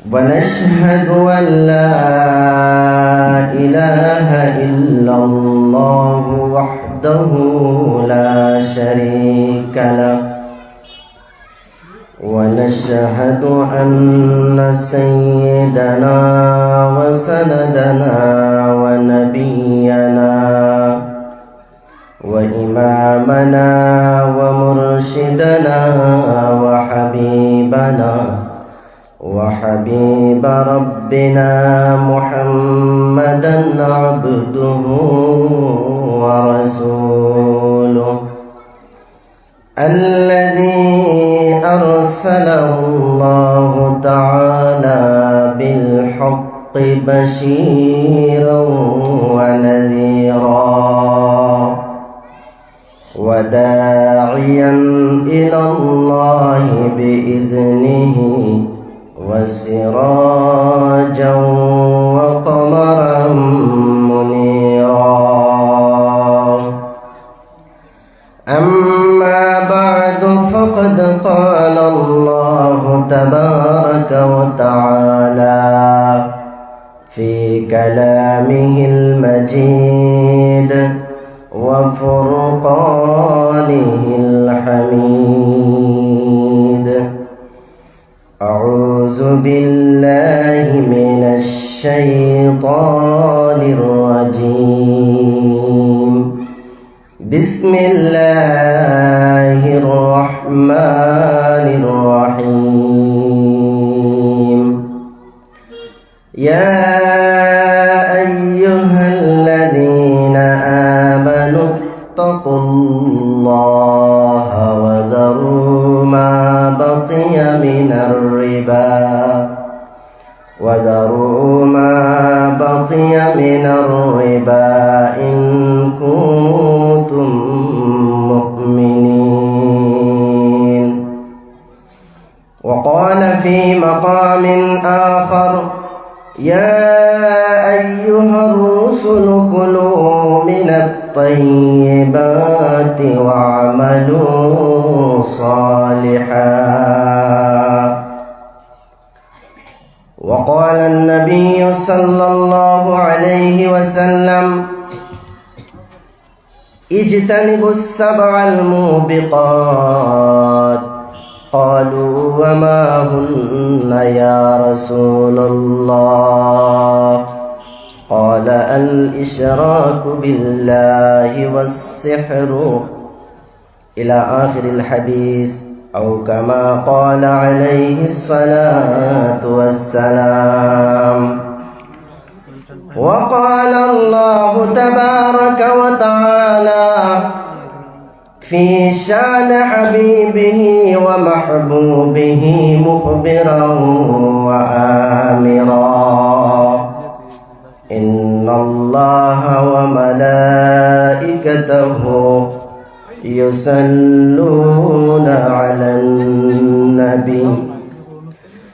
ونشهد أن لا إله إلا الله وحده لا شريك له ونشهد أن سيدنا وسندنا ونبينا وإمامنا ومرشدنا وحبيب ربنا محمدا عبده ورسوله الذي أرسله الله تعالى بالحق بشيرا ونذيرا وداعيا إلى الله بإذنه وسراجا وقمرا منيرا أما بعد فقد قال الله تبارك وتعالى في كلامه المجيد وفرقانه الحميد أعوذ بالله من الشيطان الرجيم بسم الله الرحمن الرحيم يا أيها الذين آمنوا اتقوا الله وذروا ما بقي من الربا إن كنتم مؤمنين وقال في مقام آخر يا أيها الرسل كلوا من الطيبات واعملوا صالحا وقال النبي صلى الله عليه وسلم اجتنبوا السبع الموبقات قالوا وما هن يا رسول الله قال الإشراك بالله والسحر إلى آخر الحديث أو كما قال عليه الصلاة والسلام وقال الله تبارك وتعالى في شان حبيبه ومحبوبه مخبرا وآمرا إن الله وملائكته يصلون على النبي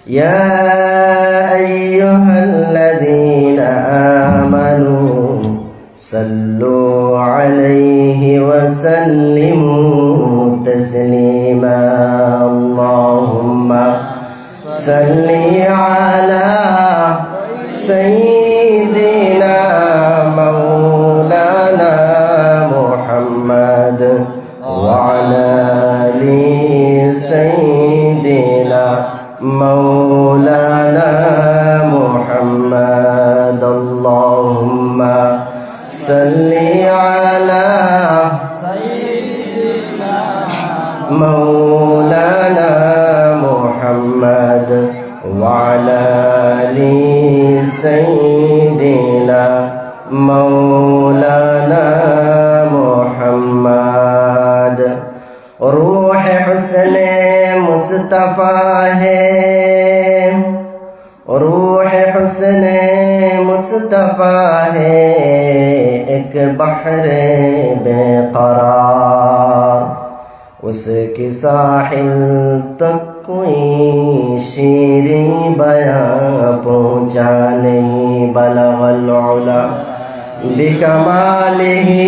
يا أيها الذين آمنوا صلوا عليه وسلموا تسليما اللهم صل على سيدنا مولانا محمد وعلى آل سيدنا مولانا محمد اللهم صل على سيدنا مولانا محمد وعلى آل سيدنا مولانا محمد روح حسن मुस्तफ़ा है, रूह हुस्न मुस्तफ़ा है, एक बहर बेकरार, उसकी साहिल तक कोई शीरी बयां पहुँचा नहीं। बलगल उला बिकमालिही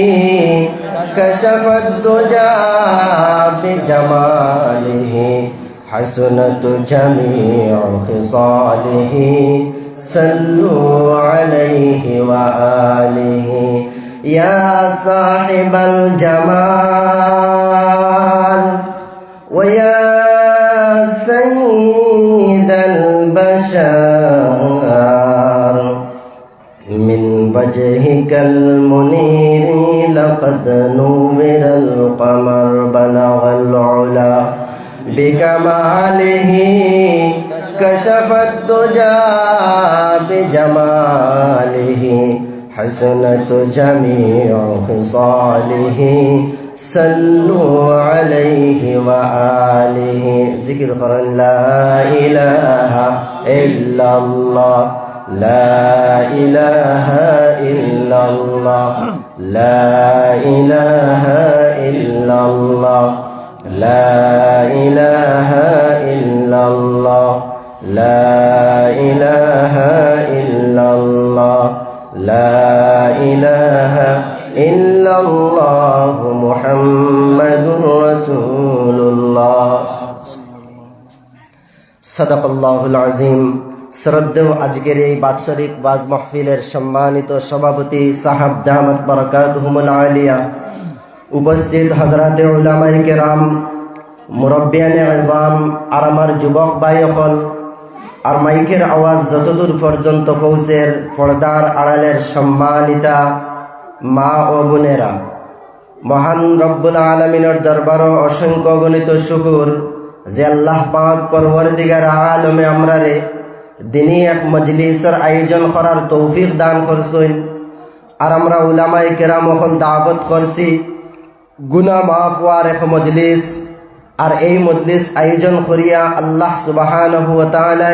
कशफत दुजा बिजमालिही حسنت جميع خصاله صلوا عليه وآله يا صاحب الجمال ويا سيد البشر من وجهك المنير لقد نور القمر بلغ العلا بكماله كشف الدجى بجماله حسنت جميع خصاله صلوا عليه وآله ذكر قرآن لا إله إلا الله لا إله إلا الله لا إله إلا الله لا إله إلا الله لا إله إلا الله لا إله إلا الله محمد رسول الله صدق الله العظيم শ্রদ্ধেয় আজকের এই বাৎসরিক বাজ মাহফিলের সম্মানিত সভাপতি সাহাব দামাত বারাকাতুহুমুল আলিয়া, উপস্থিত হযরতে উলামায়ে কেরাম, মুরব্বিয়ানে আযম, আর আমার যুবক ভাইসকল, আর মাইকের আওয়াজ যতদূর পর্যন্ত পৌঁছের পর্দার আড়ালের সম্মানিতা মা ও বোনেরা, মহান রব্বুল আলামিনের দরবারও অসংখ্য গণিত শুকর যে আল্লাহ পাক পরওয়ারদিগার আলমে আমরারে দিনী এক মজলিসের আয়োজন করার তৌফিক দান করছেন। আর আমরা উলামায়ে কেরাম সকল দাওয়াত করছি গুনাহ মাফ হওয়ার এক মজলিস। আর এই মজলিস আয়োজন করিয়া আল্লাহ সুবহানাহু ওয়া তাআলা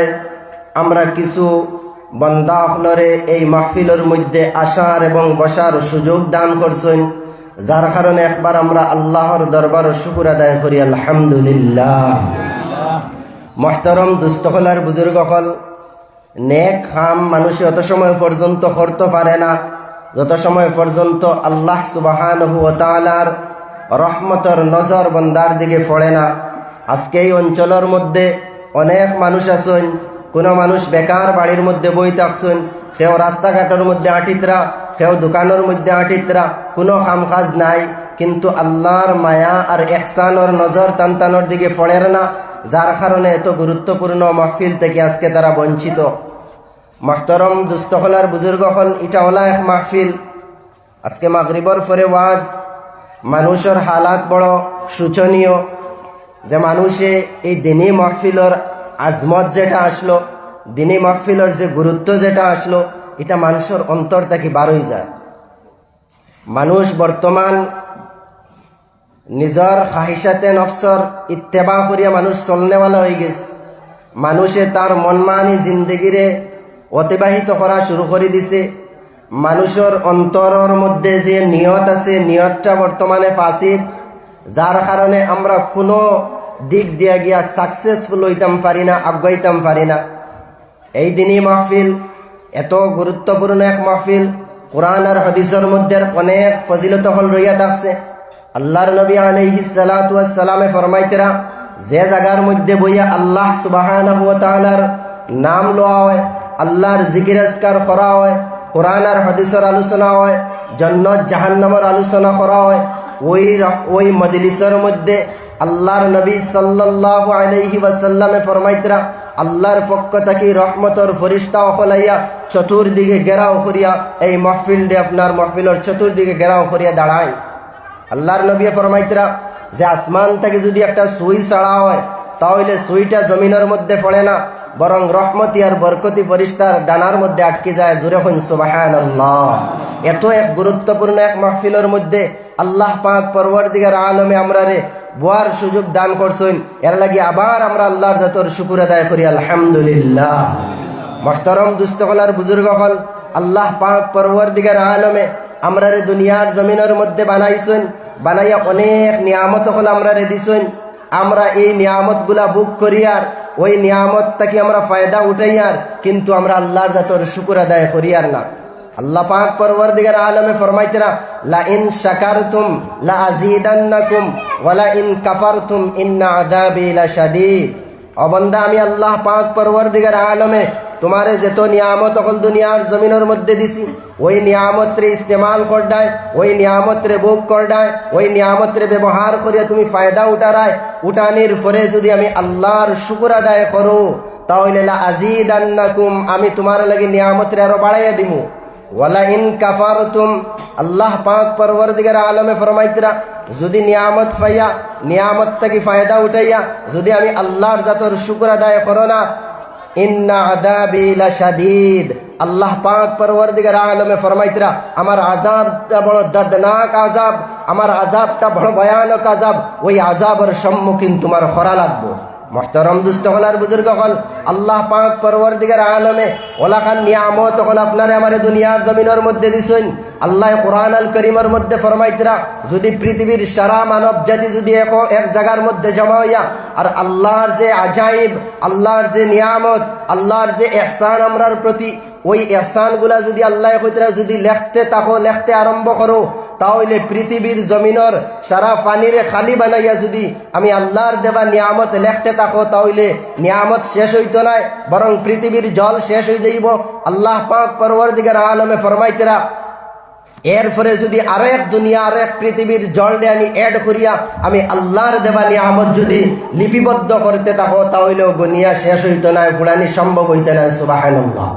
আমরা কিছু বান্দা সকলরে এই মাহফিলের মধ্যে আসার এবং বসার সুযোগ দান করছেন, যার কারণে একবার আমরা আল্লাহর দরবারে শুকর আদায় করি আলহামদুলিল্লাহ। মুহতারম দুস্থকলার বুজুর্গসকল, নেক কাম মানুষ অত সময় পর্যন্ত করতে পারে না যত সময় পর্যন্ত আল্লাহ সুবহানাহু ওয়া তাআলার রহমতের নজর বান্দার দিকে পড়ে না। আজকে এই অঞ্চলের মধ্যে অনেক মানুষ আছেন, কোনো মানুষ বেকার বাড়ির মধ্যে বই থাকছেন, কেউ রাস্তাঘাটের মধ্যে আটিতরা, কেউ দোকানের মধ্যে আটিতরা, কোনো কাম কাজ নাই, কিন্তু আল্লাহর মায়া আর ইহসানের নজর তানতানোর দিকে পড়ে না, যার কারণে এত গুরুত্বপূর্ণ মাহফিল থেকে আজকে তারা বঞ্চিত। মুহতারম দুস্থকলার বুজুর্গসকল, এটা হলো এক মাহফিল। আজকে মাগরিবর পরে ওয়াজ, মানুষের হালাত বড় শোচনীয় যে মানুষে এই দিনী মাহফিলের আজমত যেটা আসলো, দিনী মাহফিলের যে গুরুত্ব যেটা আসলো, এটা মানুষের অন্তর থেকে বারোই যায়। মানুষ বর্তমান নিজের খাহিসাতে নফসর ইত্তেবা করিয়া মানুষ চলনেওয়ালা হয়ে গেছে। মানুষে তার মনমানি জিন্দগিরে অতিবাহিত করা শুরু করে দিছে। মানুষের অন্তরের মধ্যে যে নিয়ত আছে, নিয়তটা বর্তমানে ফাসিদ, যার কারণে আমরা কোনো দিক দিয়া গিয়া সাকসেসফুল হইতাম পারি না, আগাইতাম পারি না। এই দিনই মাহফিল এত গুরুত্বপূর্ণ এক মাহফিল, কোরআন আর হাদিসের মধ্যে অনেক ফজিলত হল রইয়া থাকছে। আল্লাহর নবী আলাইহিস সালাতু ওয়াস সালামে ফরমাইতেরা, যে জায়গার মধ্যে বইয়া আল্লাহ সুবহানাহু ওয়া তাআলার নাম লওয়া হয়, আল্লাহর জিকির আজকার করা হয়, কোরআন আর হাদিসের আলোচনা হয়, জান্নাত জাহান্নামের আলোচনা করা হয়, ওই মজলিসের মধ্যে আল্লাহর নবী সাল্লাল্লাহু আলাইহি ওয়াসাল্লামে ফরমাইতেরা, আল্লাহর পক্ষ থেকে রহমতের ফেরেশতা হলাইয়া চতুর্দিকে ঘেরাও করিয়া এই মাহফিলটি আপনার মাহফিলের চতুর্দিকে ঘেরাও করিয়া দাঁড়ায়। আল্লাহর নবী ফরমাইতেরা যে আসমান থেকে যদি একটা সুই ছাড়া হয়, তাহলে সুইটা জমিনের মধ্যে পড়ে না, বরং রহমতি আর বরকতি ফেরেশতার ডানার মধ্যে আটকে যায়। জোরে হন সুবহানাল্লাহ। এত এক গুরুত্বপূর্ণ এক মাহফিলের মধ্যে আল্লাহ পাক পরওয়ারদিগার আলমে আমরারে বোয়ার সুযোগ দান করছেন। এর লাগি আবার আমরা আল্লাহর জাতর শুকর আদায় করি আলহামদুলিল্লাহ। মুহতারম দুস্থকলার বুজুর্গসকল, আল্লাহ পাক পরওয়ারদিগার আলমে আমরারে দুনিয়ার জমিনের মধ্যে বানাইছেন, বানাইয়া অনেক নিয়ামত হল আমরারে দিছেন। আমরা এই নিয়ামতগুলা বুক করিয়ার, ওই নিয়ামত থেকে আমরা ফায়দা উঠাইয়ার, কিন্তু আমরা আল্লাহর জাতর শুকর আদায় করিয়ার না। আল্লাহ পাক পরওয়ারদিগার আলমে ফরমাইতেরা, লা ইন শাকারতুম লা আযীদান্নাকুম ওয়া লা ইন কাফারতুম ইন্না আযাবি লাশাদীদ। অবন্দা আমি আল্লাহ পাক পরওয়ারদিগার আলমে তোমারে যেত নিয়ামত হল দুনিয়ার জমিনের মধ্যে দিছি, ওই নিয়ামতরে ইস্তেমাল করডায়, ওই নিয়ামতরে ভোগ করডায়, ওই নিয়ামতরে ব্যবহার করিয়া তুমি ফায়দা উঠানির পরে যদি আমি আল্লাহর শুকর আদায় করো, তাহলে লা আজিদান্নাকুম, আমি তোমার লাগি নিয়ামতরে আরো বাড়াইয়া দিমু। ওয়ালা ইন কাফারতুম, আল্লাহ পাক পরওয়ারদিগার আলমে ফরমাইতরা, যদি নিয়ামত পাইয়া নিয়ামত থেকে ফায়দা উঠাইয়া যদি আমি আল্লাহর জাতর শুকর আদায় করো না, ইন্না আযাবি লাশাদীদ, আল্লাহ পাক পরওয়ারদিগার আলমে ফরমাইতরা, আমার আযাবটা বড় দর্দনাক আযাব, আমার আযাবটা বড় ভয়ানক আযাব, ওই আযাবের সম্মুখীন তোমার করা লাগবো। মোহতারম দুস্থ হলার বুজুর্গ হল, আল্লাহ পাক পরওয়ারদিগার আলমে ওলাখান নিয়ামত হল আপনারে আমারে দুনিয়ার জমিনের মধ্যে দিছেন। আল্লাহ কুরআন আল করিমের মধ্যে ফরমাইতরা, যদি পৃথিবীর সারা মানব জাতি যদি এক জায়গার মধ্যে জমা হইয়া আর আল্লাহর যে আজাইব, আল্লাহর যে নিয়ামত, আল্লাহর যে ইহসান আমরার প্রতি, ওই ইহসানগুলা যদি আল্লাহ কইতরা যদি লেখতে আরম্ভ করো, তাহলে পৃথিবীর জমিনের সারা পানিরে খালি বানাইয়া যদি আমি আল্লাহর দেবা নিয়ামত লেখতে থাকো, তাহলে নিয়ামত শেষ হইতো না, বরং পৃথিবীর জল শেষ হয়ে যাইব। আল্লাহ পাক পরওয়ারদিগার আলমে ফরমাইতরা, এরপরে যদি আরো এক দুনিয়া আরো এক পৃথিবীর জল আনি এড করিয়া আমি আল্লাহর দেবা নিয়ামত যদি লিপিবদ্ধ করতে থাকো, তাহলেও গনিয়া শেষ হইতো না, গুণানি সম্ভব হইতে না। সুবহানাল্লাহ।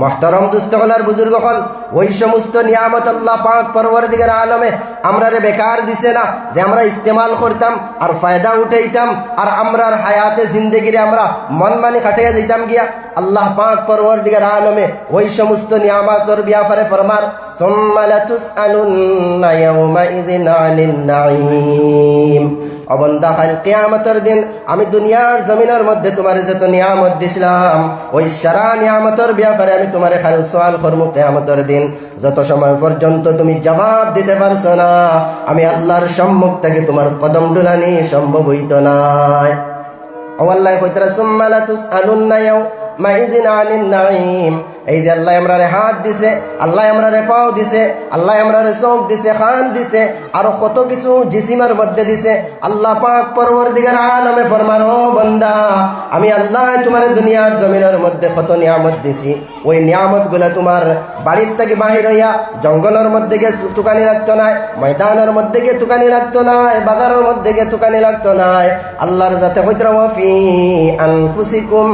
মোহতারম দুস্থ হলার বুজুর্গ হল, ওই সমস্ত নিয়ামত আল্লাহ পাক পরওয়ারদিগার আলমে আমরারে বেকার দিছে না, যে আমরা ইস্তেমাল করতাম আর ফায়দা উঠাইতাম আর আমরার হায়াতে জিন্দেগিরে আমরা মন মানি কাটাইয়া যাইতাম গিয়া। আল্লাহ পাক পরওয়ারদিগার আলমে ওই সমস্ত নিয়ামতের ব্যাপারে ফরমার, সুম্মা লাতুসআলুন্না ইয়াওমাইযিন আনিন নাঈম। অবন্দা কাল কিয়ামতের দিন আমি দুনিয়ার জমিনের মধ্যে তোমার যত নিয়ামত দিছিলাম, ওই সারা নিয়ামতের ব্যাপারে আমি তোমারে খাল সওয়াল করব কিয়ামতের দিন। যত সময় পর্যন্ত তুমি জবাব দিতে পারছো না, আমি আল্লাহর সম্মুখ থেকে তোমার কদম ডুলানি সম্ভব হইতো না। ও আল্লাহ কইতরা, সুম্মা লাতুসআলুন্না ইয়াওমাইযিন আনিন নাঈম। এই যে আল্লাহ আমরারে হাত দিছে, আল্লাহ আমরারে পাও দিছে, আল্লাহ আমরারে চোখ দিছে, কান দিছে, আরো কত কিছু জিসিমের মধ্যে দিছে। আল্লাহ পাক পরওয়ারদিগার আলমে ফরমার, ও বান্দা, আমি আল্লাহ তোমার দুনিয়ার জমিনের মধ্যে কত নিয়ামত দিছি, ওই নিয়ামত গুলা তোমার বাড়ির থেকে বাহির হইয়া জঙ্গলের মধ্যে গিয়ে তুকানি লাগতো না, ময়দানের মধ্যে গিয়ে তুকানি লাগতো না, বাজারের মধ্যে গিয়ে তুকানি লাগতো না। আল্লাহর যাতে হইতরা, ওয়া ফি আনফুসিকুম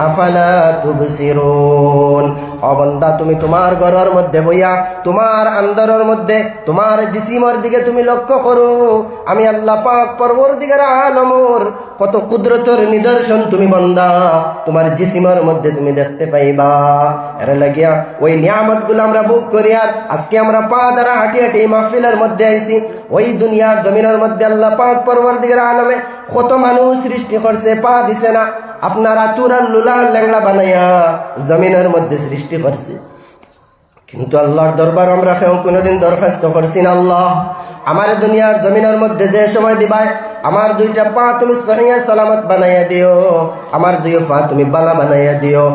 আফালা তুবসিরুন। ও বান্দা, তুমি তোমার ঘরের মধ্যে বইয়া তোমার অন্তরের মধ্যে তোমার জিসিমের দিকে তুমি লক্ষ্য করো, আমি আল্লাহ পাক পরওয়ারদিগার আলমের কত কুদরতের নিদর্শন তুমি বান্দা তোমার জিসিমের মধ্যে তুমি দেখতে পাইবা। এর লাগিয়া ওই নিয়ামত গুলো আমরা ভোগ করি, আর আজকে আমরা পা দ্বারা হাঁটি হাঁটি মাহফিলের মধ্যে আইছি। ওই দুনিয়ার জমিনের মধ্যে আল্লাহ পাক পরওয়ারদিগার আলমে কত মানুষ সৃষ্টি করছে, পা দিছে না, আপনার আতুরার লুলা ল্যাংড়া বানাইয়া জমিনের মধ্যে সৃষ্টি করছে। কিন্তু আল্লাহর দরবার আমরা কেউ কোনোদিন দরখাস্ত করছি না, আল্লাহ আমার দুনিয়ার জমিনের মধ্যে যে সময় দিবাই, আমার দুইটা পা তুমি সহিহ সালামত বানাইয়া দিও, আমার দুই পা তুমি বালা বানাইয়া দিও।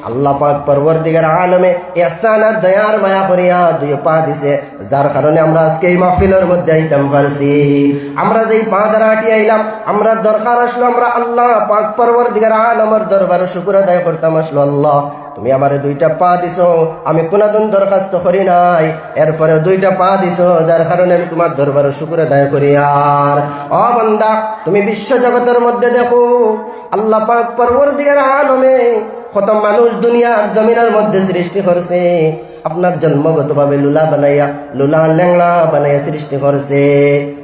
আল্লাহ পাক পরওয়ারদিগার আলমে ইহসান আর দয়ার মায়া করিয়া দুই পা দিছে, যার কারণে আমরা আজকে এই মাহফিলের মধ্যে আইতাম পারছি। আমরা যেই পা দ্বারা হাঁটি আইলাম, আমরা দরকার আসলো আমরা আল্লাহ পাক পরওয়ারদিগার আলমের দরবারে শুকর আদায় করতাম, আসলো আল্লাহ তুমি আমারে দুইটা পা দিছো, আমি কোনদিন দরখাস্ত করি নাই, এরপরে দুইটা পা দিছো, যার কারণে আমি তোমার দরবারে শুকর আদায় করি। আর ও বান্দা, তুমি বিশ্ব জগতের মধ্যে দেখো আল্লাহ পাক পরওয়ারদিগার আলমে কত মানুষ দুনিয়ার জমিনের মধ্যে সৃষ্টি করছে, আপনার জন্মগতভাবে লুলা বানাইয়া লুলা ল্যাংড়া বানাইয়া সৃষ্টি করছে।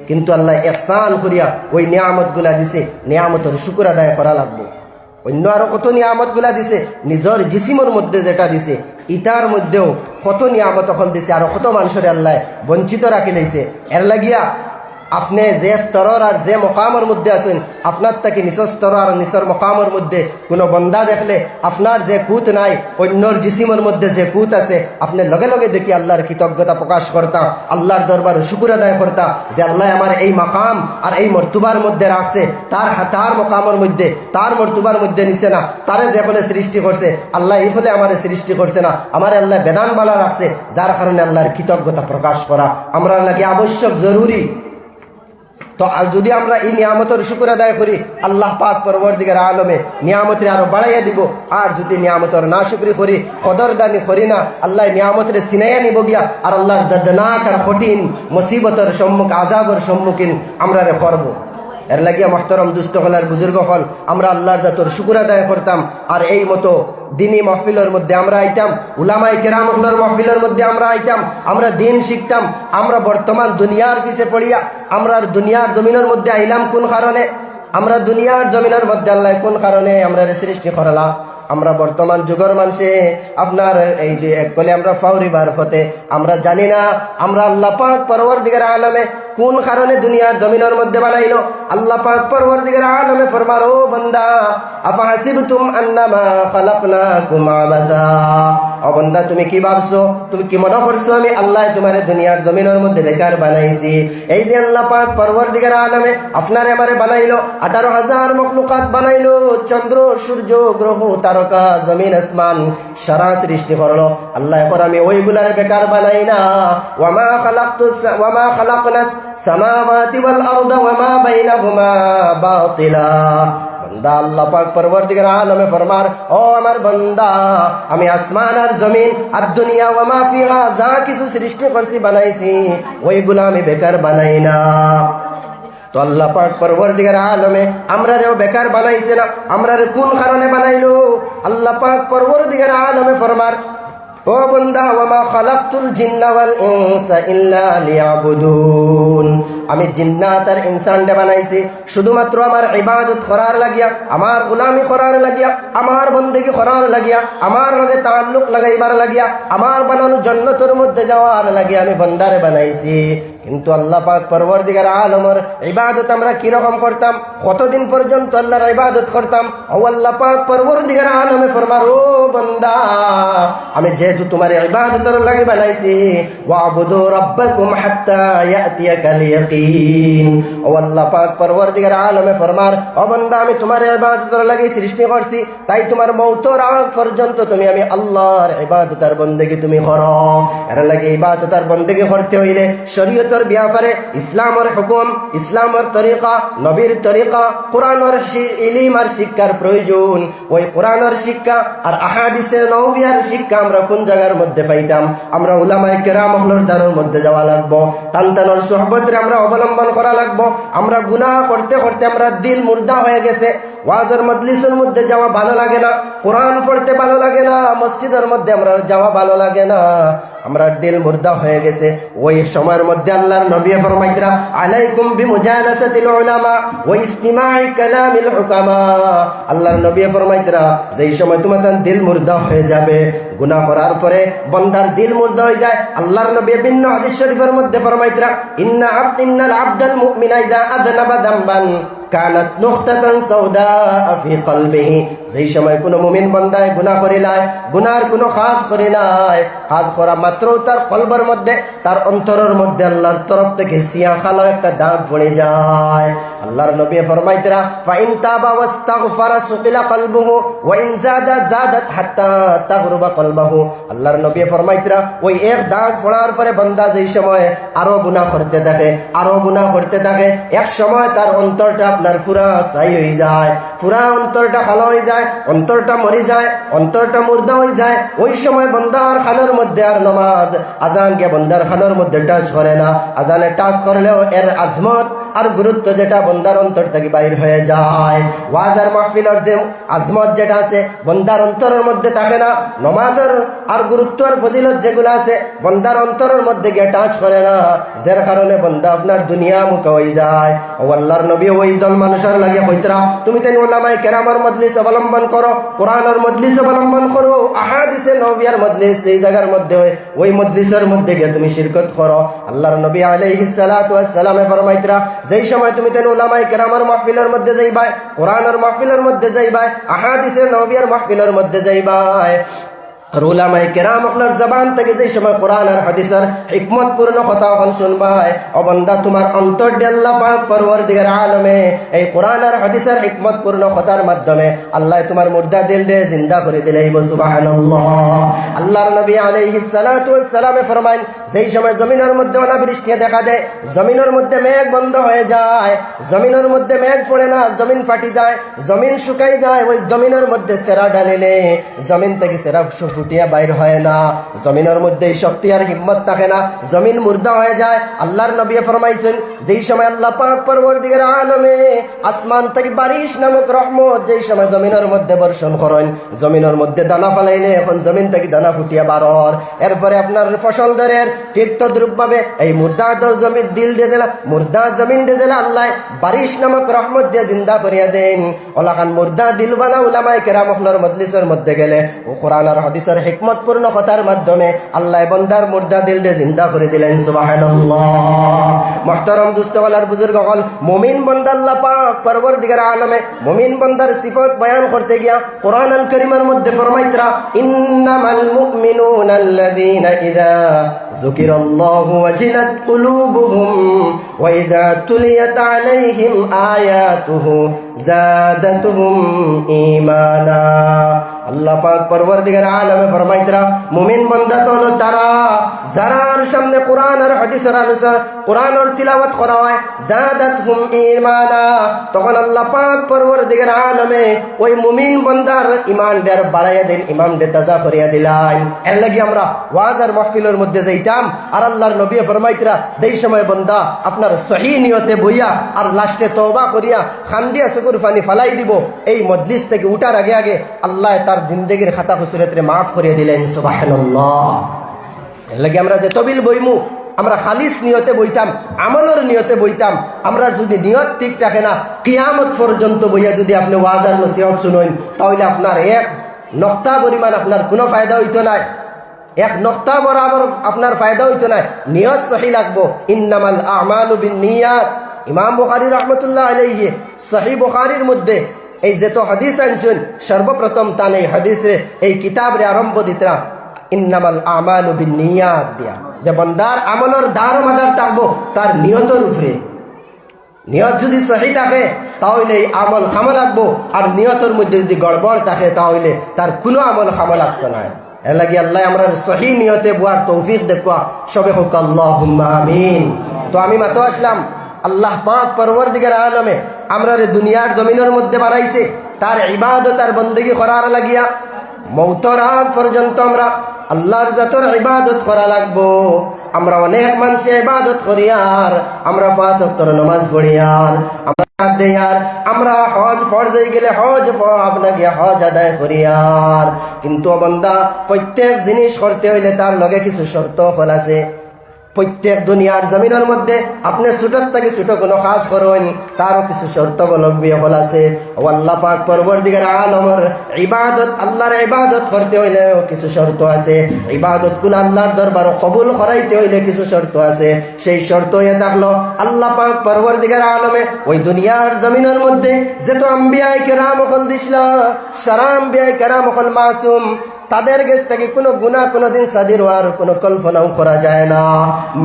কিন্তু আল্লাহ ইহসান করিয়া ওই নিয়ামত গুলা দিছে, নিয়ামতের শুকর আদায় করা লাগবে। অন্য আরো কত নিয়ামত গুলা দিছে, নিজের জিসিমের মধ্যে যেটা দিছে ইটার মধ্যেও কত নিয়ামত হল দিছে, আরো কত মানুষের আল্লাহ বঞ্চিত রাখি লাইছে। এর লাগিয়া আপনি যে স্তরের আর যে মকামের মধ্যে আছেন, আপনার তাকে নিচর স্তর আর নিচর মকামের মধ্যে কোনো বন্দা দেখলে আপনার যে কুত নাই, অন্যর জিসিমের মধ্যে যে কুত আছে, আপনি লগে লগে দেখি আল্লাহর কৃতজ্ঞতা প্রকাশ করতা, আল্লাহর দরবার শুকুর আদায় করতা, যে আল্লাহ আমার এই মাকাম আর এই মর্তুবার মধ্যে রাখছে, তার মকামের মধ্যে তার মর্তুবার মধ্যে নিছে না, তারে যে ফলে সৃষ্টি করছে, আল্লাহ এই ফলে আমার সৃষ্টি করছে না, আমার আল্লাহ বেদানবালা রাখছে, যার কারণে আল্লাহর কৃতজ্ঞতা প্রকাশ করা আমরা লাগে আবশ্যক, জরুরি। তো যদি আমরা এই নিয়ামতের শুকর আদায় করি, আল্লাহ পাক পরবর্তীকার আলমে নিয়ামতের আরো বাড়াইয়া দিব। আর যদি নিয়ামতের না শুকরি করি, কদরদানি করি না, আল্লাহ নিয়ামতের সিনাইয়া নিব গিয়া আর আল্লাহর দর্দনাক আর কঠিন মুসিবতের আযাবের সম্মুখীন আমরা করব। এর লাগিয়া মুহতারাম দুস্থ হলার বুজুর্গ হল, আমরা আল্লাহর জাতর শুকর আদায় করতাম। আর এই মতো দিনী মাহফিলের মধ্যে আমরা আইতাম, উলামায়ে কেরাম হলের মাহফিলের মধ্যে আমরা আইতাম, আমরা দিন শিখতাম। আমরা বর্তমান দুনিয়ার পিছে পড়িয়া আমরা দুনিয়ার জমিনের মধ্যে আইলাম কোন কারণে? আমরা দুনিয়ার জমিনের মধ্যে আল্লাহ কোন কারণে আমরা সৃষ্টি করলা? আমরা বর্তমান যুগের মানুষে আপনার এই এক কলে আমরা ফাউরি মারফতে আমরা জানি না আমরা আল্লাহ পাক পরবর্তীকার আলমে কোন কারণে দুনিয়ার জমিনের মধ্যে বানাইলো। আল্লাহ পাক পরবর্তীকার আলমে ফরমার, ও বান্দা আফা হাসিবতুম আন্নামা খালাকনাকুম আবাদা, ও বান্দা তুমি কি ভাবছো, তুমি কি মনে করছো আমি আল্লাহ তোমারে দুনিয়ার জমিনের মধ্যে বেকার বানাইছি? এই যে আল্লাহ পাক পরবর্তীকার আলমে আপনারে আমারে বানাইলো, 18,000 মখলুকাত বানাইলো, চন্দ্র সূর্য গ্রহ তারকা জমিন আসমান সারা সৃষ্টি করলো। আল্লাহ পর আমি ওইগুলারে বেকার বানাই না। ওয়ামা খালাকনাস সামাওয়াতি ওয়াল আরদা ওয়ামা বাইনাহুমা বাতিলা। বান্দা আল্লাহ পাক পরবর্তীকার আলমে ফরমার, ও আমার বান্দা আমি আসমান আর জমিন আর দুনিয়া ওয়ামা ফিহা যা কিছু সৃষ্টি করছি বানাইছি ওইগুলা আমি বেকার বানাই না। তো আল্লাহ পাক পরবর্তীকার আলমে আমরারেও বেকার বানাইছে না। আমরারে কোন কারণে বানাইলো? আল্লাহ পাক পরবর্তীকার আলমে ফরমার, ও বান্দা ওয়ামা খালাকতুল জিন্না ওয়াল ইনসা ইল্লা লিয়াবুদুন, আমি জিন্নাত আর ইনসানকে বানাইছি শুধুমাত্র আমার ইবাদত করার লাগিয়া, আমার গোলামি করার লাগিয়া, আমার বন্দেগি করার লাগিয়া, আমার লগে তাআল্লুক লাগাইবার লাগিয়া, আমার বানানো জান্নাতের মধ্যে যাওয়ার লাগিয়া আমি বান্দারে বানাইছি। কিন্তু আল্লাহ পাক পরবর্তীকার আলমের ইবাদত আমরা কিরকম করতাম, কতদিন পর্যন্ত আল্লাহর ইবাদত করতাম? ও আল্লাহ পাক পরবর্তীকার আলমে ফরমার, ও বান্দা আমি যেহেতু তোমার ইবাদতের লাগি বানাইছি, ওয়াবুদু রাব্বাকুম হাত্তা ইয়াতিয়াকাল ইয়াকিন। ও আল্লাহ পাক পরবর্তীকার আলমে ফরমার, ও বান্দা আমি তোমার ইবাদতের লাগি সৃষ্টি করছি, তাই তোমার মওতের আগ পর্যন্ত তুমি আমি আল্লাহর ইবাদত আর বন্দেগি তুমি করো। এর লাগি ইবাদত আর বন্দেগি করতে হইলে শরীয়ত ব্যাপারে ইসলামের হুকুম, ইসলামের তরিকা, নবীর তরিকা, কোরআনের ইলম আর শিক্ষার প্রয়োজন। ওই কোরআনের শিক্ষা আর আহাদিসে নববিয়ার শিক্ষা আমরা কোন জায়গার মধ্যে পাইতাম? আমরা উলামায়ে কেরাম হলর দ্বারের মধ্যে যাওয়া লাগবো, তানতানোর সোহবতরে আমরা অবলম্বন করা লাগবো। আমরা গুনাহ করতে করতে আমরা দিল মুর্দা হয়ে গেছে। ওয়াজের মজলিসের মধ্যে যাওয়া ভালো লাগে না, কোরআন পড়তে ভালো লাগে না, মসজিদের মধ্যে আমরা যাওয়া ভালো লাগে না, আমরা দিল মুর্দা হয়ে গেছে। ওই সময়ের মধ্যে আল্লাহর নবী ফরমাইতরা, আলাইকুম বিমুজালাসাতিল উলামা ওয়া ইসতিমাই কালামিল হুকামা। আল্লাহর নবী ফরমাইতরা, যেই সময় তোমাদের দিল মুর্দা হয়ে যাবে, গুনাহ করার পরে বান্দার দিল মুর্দা হয়ে যায়, আল্লাহর নবী ভিন্ন হাদিস শরীফের মধ্যে ফরমাইতরা, ইন্নাল আবদাল মুমিনা ইযা আযনাবা দামবান কানাত নুকতাতান সাউদা ফি কলবিহি। যেই সময় কোনো মুমিন বান্দায় গুনাহ করিলায়, গুনাহর কোনো কাজ করিলায়, কাজ করা মাত্র তার কলবের মধ্যে, তার অন্তরের মধ্যে আল্লাহর তরফ থেকে সিয়া খালো একটা দাগ পড়ে যায়। আল্লাহর নবী ফরমাইতরা, ফাইন তাবা ওয়াস্তাগফারা সুকিলা কলবুহু ওয়া ইন যাদা যাদাত হাত্তা তাগরুবা কলবুহু। আল্লাহর নবী ফরমাইতরা, ওই এক দাগ পড়ার পরে বান্দা যেই সময় আরো গুনাহ করতে থাকে, আরো গুনাহ করতে থাকে, এক সময় তার অন্তরটা আপনার পুরা ছাই হয়ে যায়, পুরা অন্তরটা খালো হয়ে যায়, অন্তরটা মরে যায়, অন্তরটা মুর্দা হয়ে যায়। ওই সময় বান্দার খানের মধ্যে আর নামাজ আজানকে বান্দার খানের মধ্যে টাচ করে না। আজানে টাচ করলেও এর আজমত আর গুরুত্ব যেটা বন্দার অন্তর থেকে বাইর হয়ে যায়। ওয়াজ আর মাহফিলের যে আজমত যেটা আছে বন্দার অন্তরের মধ্যে থাকে না। নমাজের আর গুরুত্ব আর ফজিলত যেগুলো আছে বন্দার অন্তরের মধ্যে গিয়ে টাচ করে না, যার কারণে বন্দা আপনার দুনিয়া মুখে হয়ে যায়। ও আল্লাহর নবী ওই দল মানুষের লাগে কইতরা, তুমি তাই উলামায়ে কেরামের মজলিস অবলম্বন করো, কোরআনের মজলিস অবলম্বন করো, আহাদিসে নববিয়ার মজলিস এই জায়গার মধ্যে হয়, ওই মজলিসের মধ্যে গিয়ে তুমি শিরকত করো। আল্লাহর নবী আলাইহিস সালাতু ওয়াস সালামে ফরমাইতরা, যেই সময় তুমি তেন উলামায়ে কেরামের মাহফিলের মধ্যে যাইবা, কোরআনের মাহফিলের মধ্যে যাইবা, আহাদিসে নববিয়ার মাহফিলের মধ্যে যাইবা, আর উলামায়ে কেরাম আপনার জবান থেকে যেই সময় কোরআন আর হাদিসের হিকমতপূর্ণ কথা হল শুনবাই, ও বান্দা তোমার অন্তর দিয়ে আল্লাহ পাক পরওয়ারদিগার আলমে এই কোরআন আর হাদিসের হিকমতপূর্ণ কথার মাধ্যমে আল্লাহ তোমার মুর্দা দিল দে জিন্দা করে দিলেই সুবহানাল্লাহ। আল্লাহর নবী আলাইহিস সালাতু ওয়াস সালামে ফরমাইন, যেই সময় জমিনের মধ্যে অনাবৃষ্টি দেখা দেয়, জমিনের মধ্যে মেঘ বন্ধ হয়ে যায়, জমিনের মধ্যে মেঘ পড়ে না, জমিন ফাটি যায়, জমিন শুকাই যায়, ওই জমিনের মধ্যে সেরা ডালিলে জমিন থেকে সেরা ফুটিয়া বাইর হয় না, জমিনের মধ্যে এই শক্তি আর হিম্মত থাকে না, জমিন মুর্দা হয়ে যায়। আল্লাহর নবী ফরমাইছেন যেই সময় আল্লাহ পাক পরবর্তীকার আলমে আসমান থেকে বারিশ নামক রহমত যেই সময় জমিনের মধ্যে বর্ষণ করেন, জমিনের মধ্যে দানা ফলাইলে এখন জমিন থেকে দানা ফুটিয়া বারর, এরপরে আপনার ফসল ধরের ঠিক তদ্রুপ ভাবে এই মুর্দা জমির দিল দিয়ে দিলা, মুর্দা জমিন দিয়ে দিলা আল্লাহ বারিশ নামক রহমত দিয়ে জিন্দা করিয়া দেন। ওলাখান মুর্দা দিলওয়ালা উলামায়ে কেরাম হলর মজলিসের মধ্যে গেলে ও কোরআন আর হাদিসের হিকমতপূর্ণ কথার মাধ্যমে আল্লাহ বন্দার মুর্দা দিল দিয়ে জিন্দা করে দিলেন। সুবহানাল্লাহ। মুহতারাম দোস্ত ওয়ালার বুজুর্গ হল মুমিন বান্দা আল্লাহ পাক পরবর্তীকার আলমে মুমিন বান্দার সিফত বয়ান করতে গিয়া কোরআন আল কারীমের মধ্যে ফরমাইতরা ইন্নামাল মুমিনুনা আল্লাযীনা ইযা যুকিরাল্লাহু ওয়াজিলাত কুলুবুহুম ওয়া ইযা তুলিয়াত আলাইহিম আয়াতুহু যাদাতুহুম ঈমানা। আল্লাহ পাক পরবর্তীকার আলমে ফরমাইতরা মুমিন বান্দা তো হলো তারা যারার সামনে কোরআন আর হাদিসের আলোচনা কোরআন আর তিলাওয়াত করা হয়, যাদাতহুম ঈমানা, তখন আল্লাহ পাক পরবর্তীকার আলমে ওই মুমিন বান্দার ঈমান দের বাড়াইয়া দেন, ঈমান দের তাজা করিয়া দিলেন। এর লাগি আমরা ওয়াজ আর মাহফিলের মধ্যে যাইতাম আর আল্লাহর নবী ফরমাইতরা যেই সময় বান্দা আপনার সহি নিয়তে বইয়া আর লাস্টে তওবা করিয়া খান্দিয়া চকুর পানি ফালাই দিব, এই মজলিস থেকে উঠার আগে আগে আল্লাহ তার জিন্দেগির খাতা খুসুরতে মাফ করিয়ে দিলেন। সুবহানাল্লাহ। এর লাগি আমরা যে তবিল বইমু আমরা খালিস নিয়তে বইতাম, আমলের নিয়তে বইতাম। আমরা যদি নিয়ত ঠিক থাকে না, কিয়ামত পর্যন্ত বইয়া যদি আপনি ওয়াজ আর নসিহত শুনেন তাহলে আপনার এক নক্তা পরিমাণ আপনার কোনো ফায়দা হইতো না, এক নক্তা বরাবর আপনার ফায়দা হইতো না। নিয়ত সহি লাগবো। ইন্নামাল আমালু বিন্নিয়াত। ইমাম বুখারী রাহমাতুল্লাহ আলাইহি সহিহ বুখারীর মধ্যে এই যে তো হাদিস আনছেন সর্বপ্রথম তান এই হাদিসে এই কিতাবরে আরম্ভ দিতরা ইন্নামাল আমালু বিন্নিয়াত দিয়া, যে বান্দার আমলের দার মাদার থাকবো তার নিয়তের উপরে। নিয়ত যদি সহি থাকে তাহলে এই আমল খামা লাগবো, আর নিয়তের মধ্যে যদি গড়বড় থাকে তাহলে তার কোনো আমল খামা লাগতো না। এর লাগি আল্লাহ আমরা সহি নিয়তে বুয়ার তৌফিক দেখবা সবে হোক আল্লাহুম্মা আমিন। তো আমি মাতো আসলাম আল্লাহ পাক পরবর্তীকার আলমে আমরা দুনিয়ার জমিনের মধ্যে বানাইছে তার ইবাদত আর বন্দেগী করার লাগিয়া মৌতর আগ পর্যন্ত আমরা আল্লাহর জাতর ইবাদত করা লাগবো। আমরা অনেক মানুষে ইবাদত করি আর আমরা 5 ওয়াক্তের নামাজ পড়ি আর আমরা দেই আর আমরা হজ ফরজ হয়ে গেলে হজ আপনাকে হজ আদায় করি আর, কিন্তু বান্দা প্রত্যেক জিনিস করতে হইলে তার লগে কিছু শর্ত ফল আছে। প্রত্যেক দুনিয়ার জমিনের মধ্যে আপনি ছোটর থেকে ছোট কোনো কাজ করেন তারও কিছু শর্তাবলম্বী হল আছে। ও আল্লাহ পাক পরবর্তীকার আলমের ইবাদত আল্লাহর ইবাদত করতে হইলেও কিছু শর্ত আছে। ইবাদত গুলো আল্লাহর দরবার কবুল করাইতে হইলে কিছু শর্ত আছে। সেই শর্ত হয়ে থাকলো আল্লাহ পাক পরবর্তীকার আলমে ওই দুনিয়ার জমিনের মধ্যে যেত আম্বিয়ায়ে কেরাম হল দিসলা, সারা আম্বিয়ায়ে কেরাম হল মাসুম, তাদের কাছ থেকে কোনো গুনাহ কোনোদিন সাদির হওয়ার কোনো কল্পনাও করা যায় না,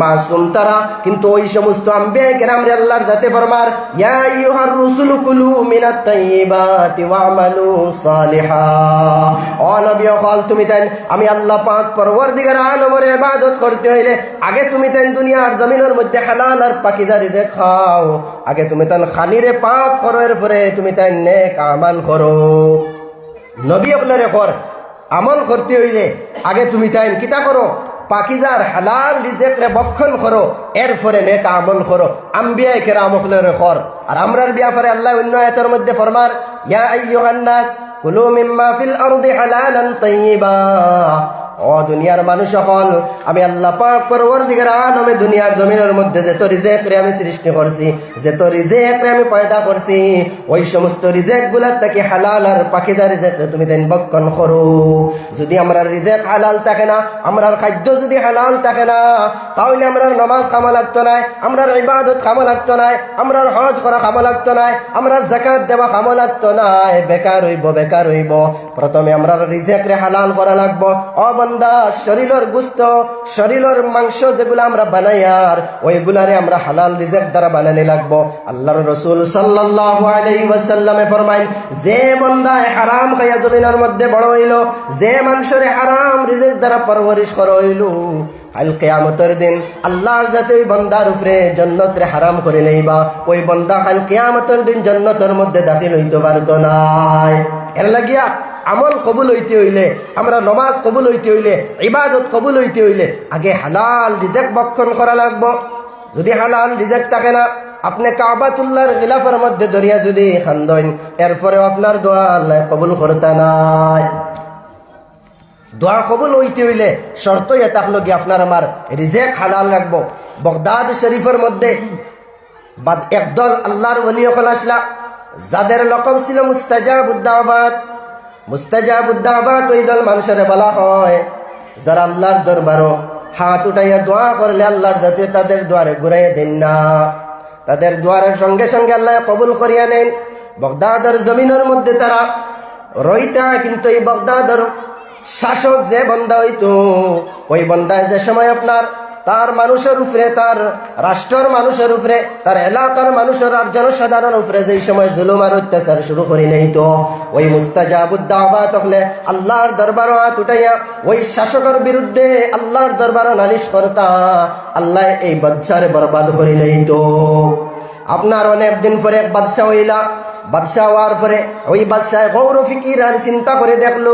মাসুম তারা। কিন্তু ওই সমস্ত আম্বিয়ায়ে কেরামরে আল্লাহর জাতে ফরমার ইয়া আইয়ুহার রুসুলু কুলু মিনাত তাইয়্যিবাতি ওয়া'মালু সালিহা। ও নবী হল তুমি দেন আমি আল্লাহ পাক পরবর্তীকার আলমের ইবাদত করতে হইলে আগে তুমি দেন দুনিয়ার জমিনের মধ্যে হালাল আর পাকিজা রিজিক খাও, আগে তুমি দেন খানিরে পাক করো, এরপরে তুমি দেন নেক আমল করো। নবী আপনারে কর আমল করতে হইলে আগে তুমি তাই কিতা করো, পাকিজার হালাল রিজিক রে বক্ষণ করো, এরপরে নেক আমল করো। আম্বিয়ায়ে কেরাম হলরে কর। আর আমরার ব্যাপারে আল্লাহ অন্য আয়াতের মধ্যে ফরমার ইয়া আইয়ুহান নাস কুলু মিম্মা ফিল আরদি হালালান তাইয়্যিবা। ও দুনিয়ার মানুষ সকল আমি আল্লাহ পাক পরবর্তীকার আলমে দুনিয়ার জমিনের মধ্যে যত রিজিক রে আমি সৃষ্টি করছি, যত রিজিক রে আমি পয়দা করছি, ওই সমস্ত রিজিক গুলার থেকে হালাল আর পাকিজা রিজিক রে তুমি দেন বক্ষণ করো। যদি আমরা রিজিক হালাল থাকে না, আমরার খাদ্য যদি হালাল থাকে না, তাহলে আমরার নামাজ খামা লাগতো না, আমরার ইবাদত খামা লাগতো না, আমরার হজ করা খামা লাগতো না, আমরার যাকাত দেওয়া খামা লাগতো না, বেকার হইব বেকার হইব। প্রথমে আমরার রিজিক রে হালাল করা লাগবো। ও বন্দা শরীরের গোশত শরীরের মাংস যেগুলো আমরা বানাই আর ওইগুলারে আমরা হালাল রিজিক দ্বারা বানানি লাগবো। আল্লাহর রাসূল সাল্লাল্লাহু আলাইহি ওয়াসাল্লামে ফরমাইন, যে বন্দায় হারাম খাইয়া জমিনের মধ্যে বড় হইল, যে মানুষের হারাম রিজিক দ্বারা পরবরিশ করা হইল, কাল কিয়ামতের দিন আল্লাহর যাতে ওই বন্দার উপরে জান্নাতরে হারাম করে লইবা, ওই বন্দা কাল কিয়ামতের দিন জান্নাতের মধ্যে দাখিল হইতে পারতো না। এর লাগিয়া আমল কবুল হইতে হইলে, আমরা নমাজ কবুল হইতে হইলে, ইবাদত কবুল হইতে হইলে আগে হালাল রিজিক ভক্ষণ করা লাগবো। যদি হালাল রিজিক থাকে না, আপনি কাবাতুল্লাহর গিলাফের মধ্যে দরিয়া যদি খান্দন, এরপরেও আপনার দোয়া আল্লাহ কবুল করতে নাই। দোয়া কবুল হইতে হইলে শর্ত এ থাকলো কি আপনার আমার রিজিক হালাল রাখবো। বাগদাদ শরীফের মধ্যে একদল আল্লাহর ওলি হল আসলা, যাদের লকব ছিল মুস্তাজাবুদ দাওয়াত। মুস্তাজাবুদ দাওয়াত ওই দল মানুষের বলা হয় যারা আল্লাহর দরবারও হাত উঠাইয়া দোয়া করলে আল্লাহর যাতে তাদের দ্বারে ঘুরাইয়া দেন না, তাদের দ্বারের সঙ্গে সঙ্গে আল্লাহ কবুল করিয়া নেন। বাগদাদের জমিনের মধ্যে তারা রইতা, কিন্তু এই বাগদাদের শাসক যে বন্দা হইতো, ওই বন্দায় যে সময় আপনার তার মানুষের উপরে, তার রাষ্ট্রের মানুষের উপরে, তার এলাকার মানুষের আর জনসাধারণ উপরে যেই সময় জুলুম আর অত্যাচার শুরু করি নাই, তো ওই মুস্তাজাবুদ দাওয়াত হলে আল্লাহর দরবারও হাত উঠাইয়া ওই শাসকের বিরুদ্ধে আল্লাহর দরবারও নালিশ করতা, আল্লাহ এই বাদশারে বরবাদ করি নাই। তো আপনার অনেক দিন পরে এক বাদশা হইলা, বাদশাহ হওয়ার পরে ওই বাদশাহ গৌর ফিকির আর চিন্তা করে দেখলো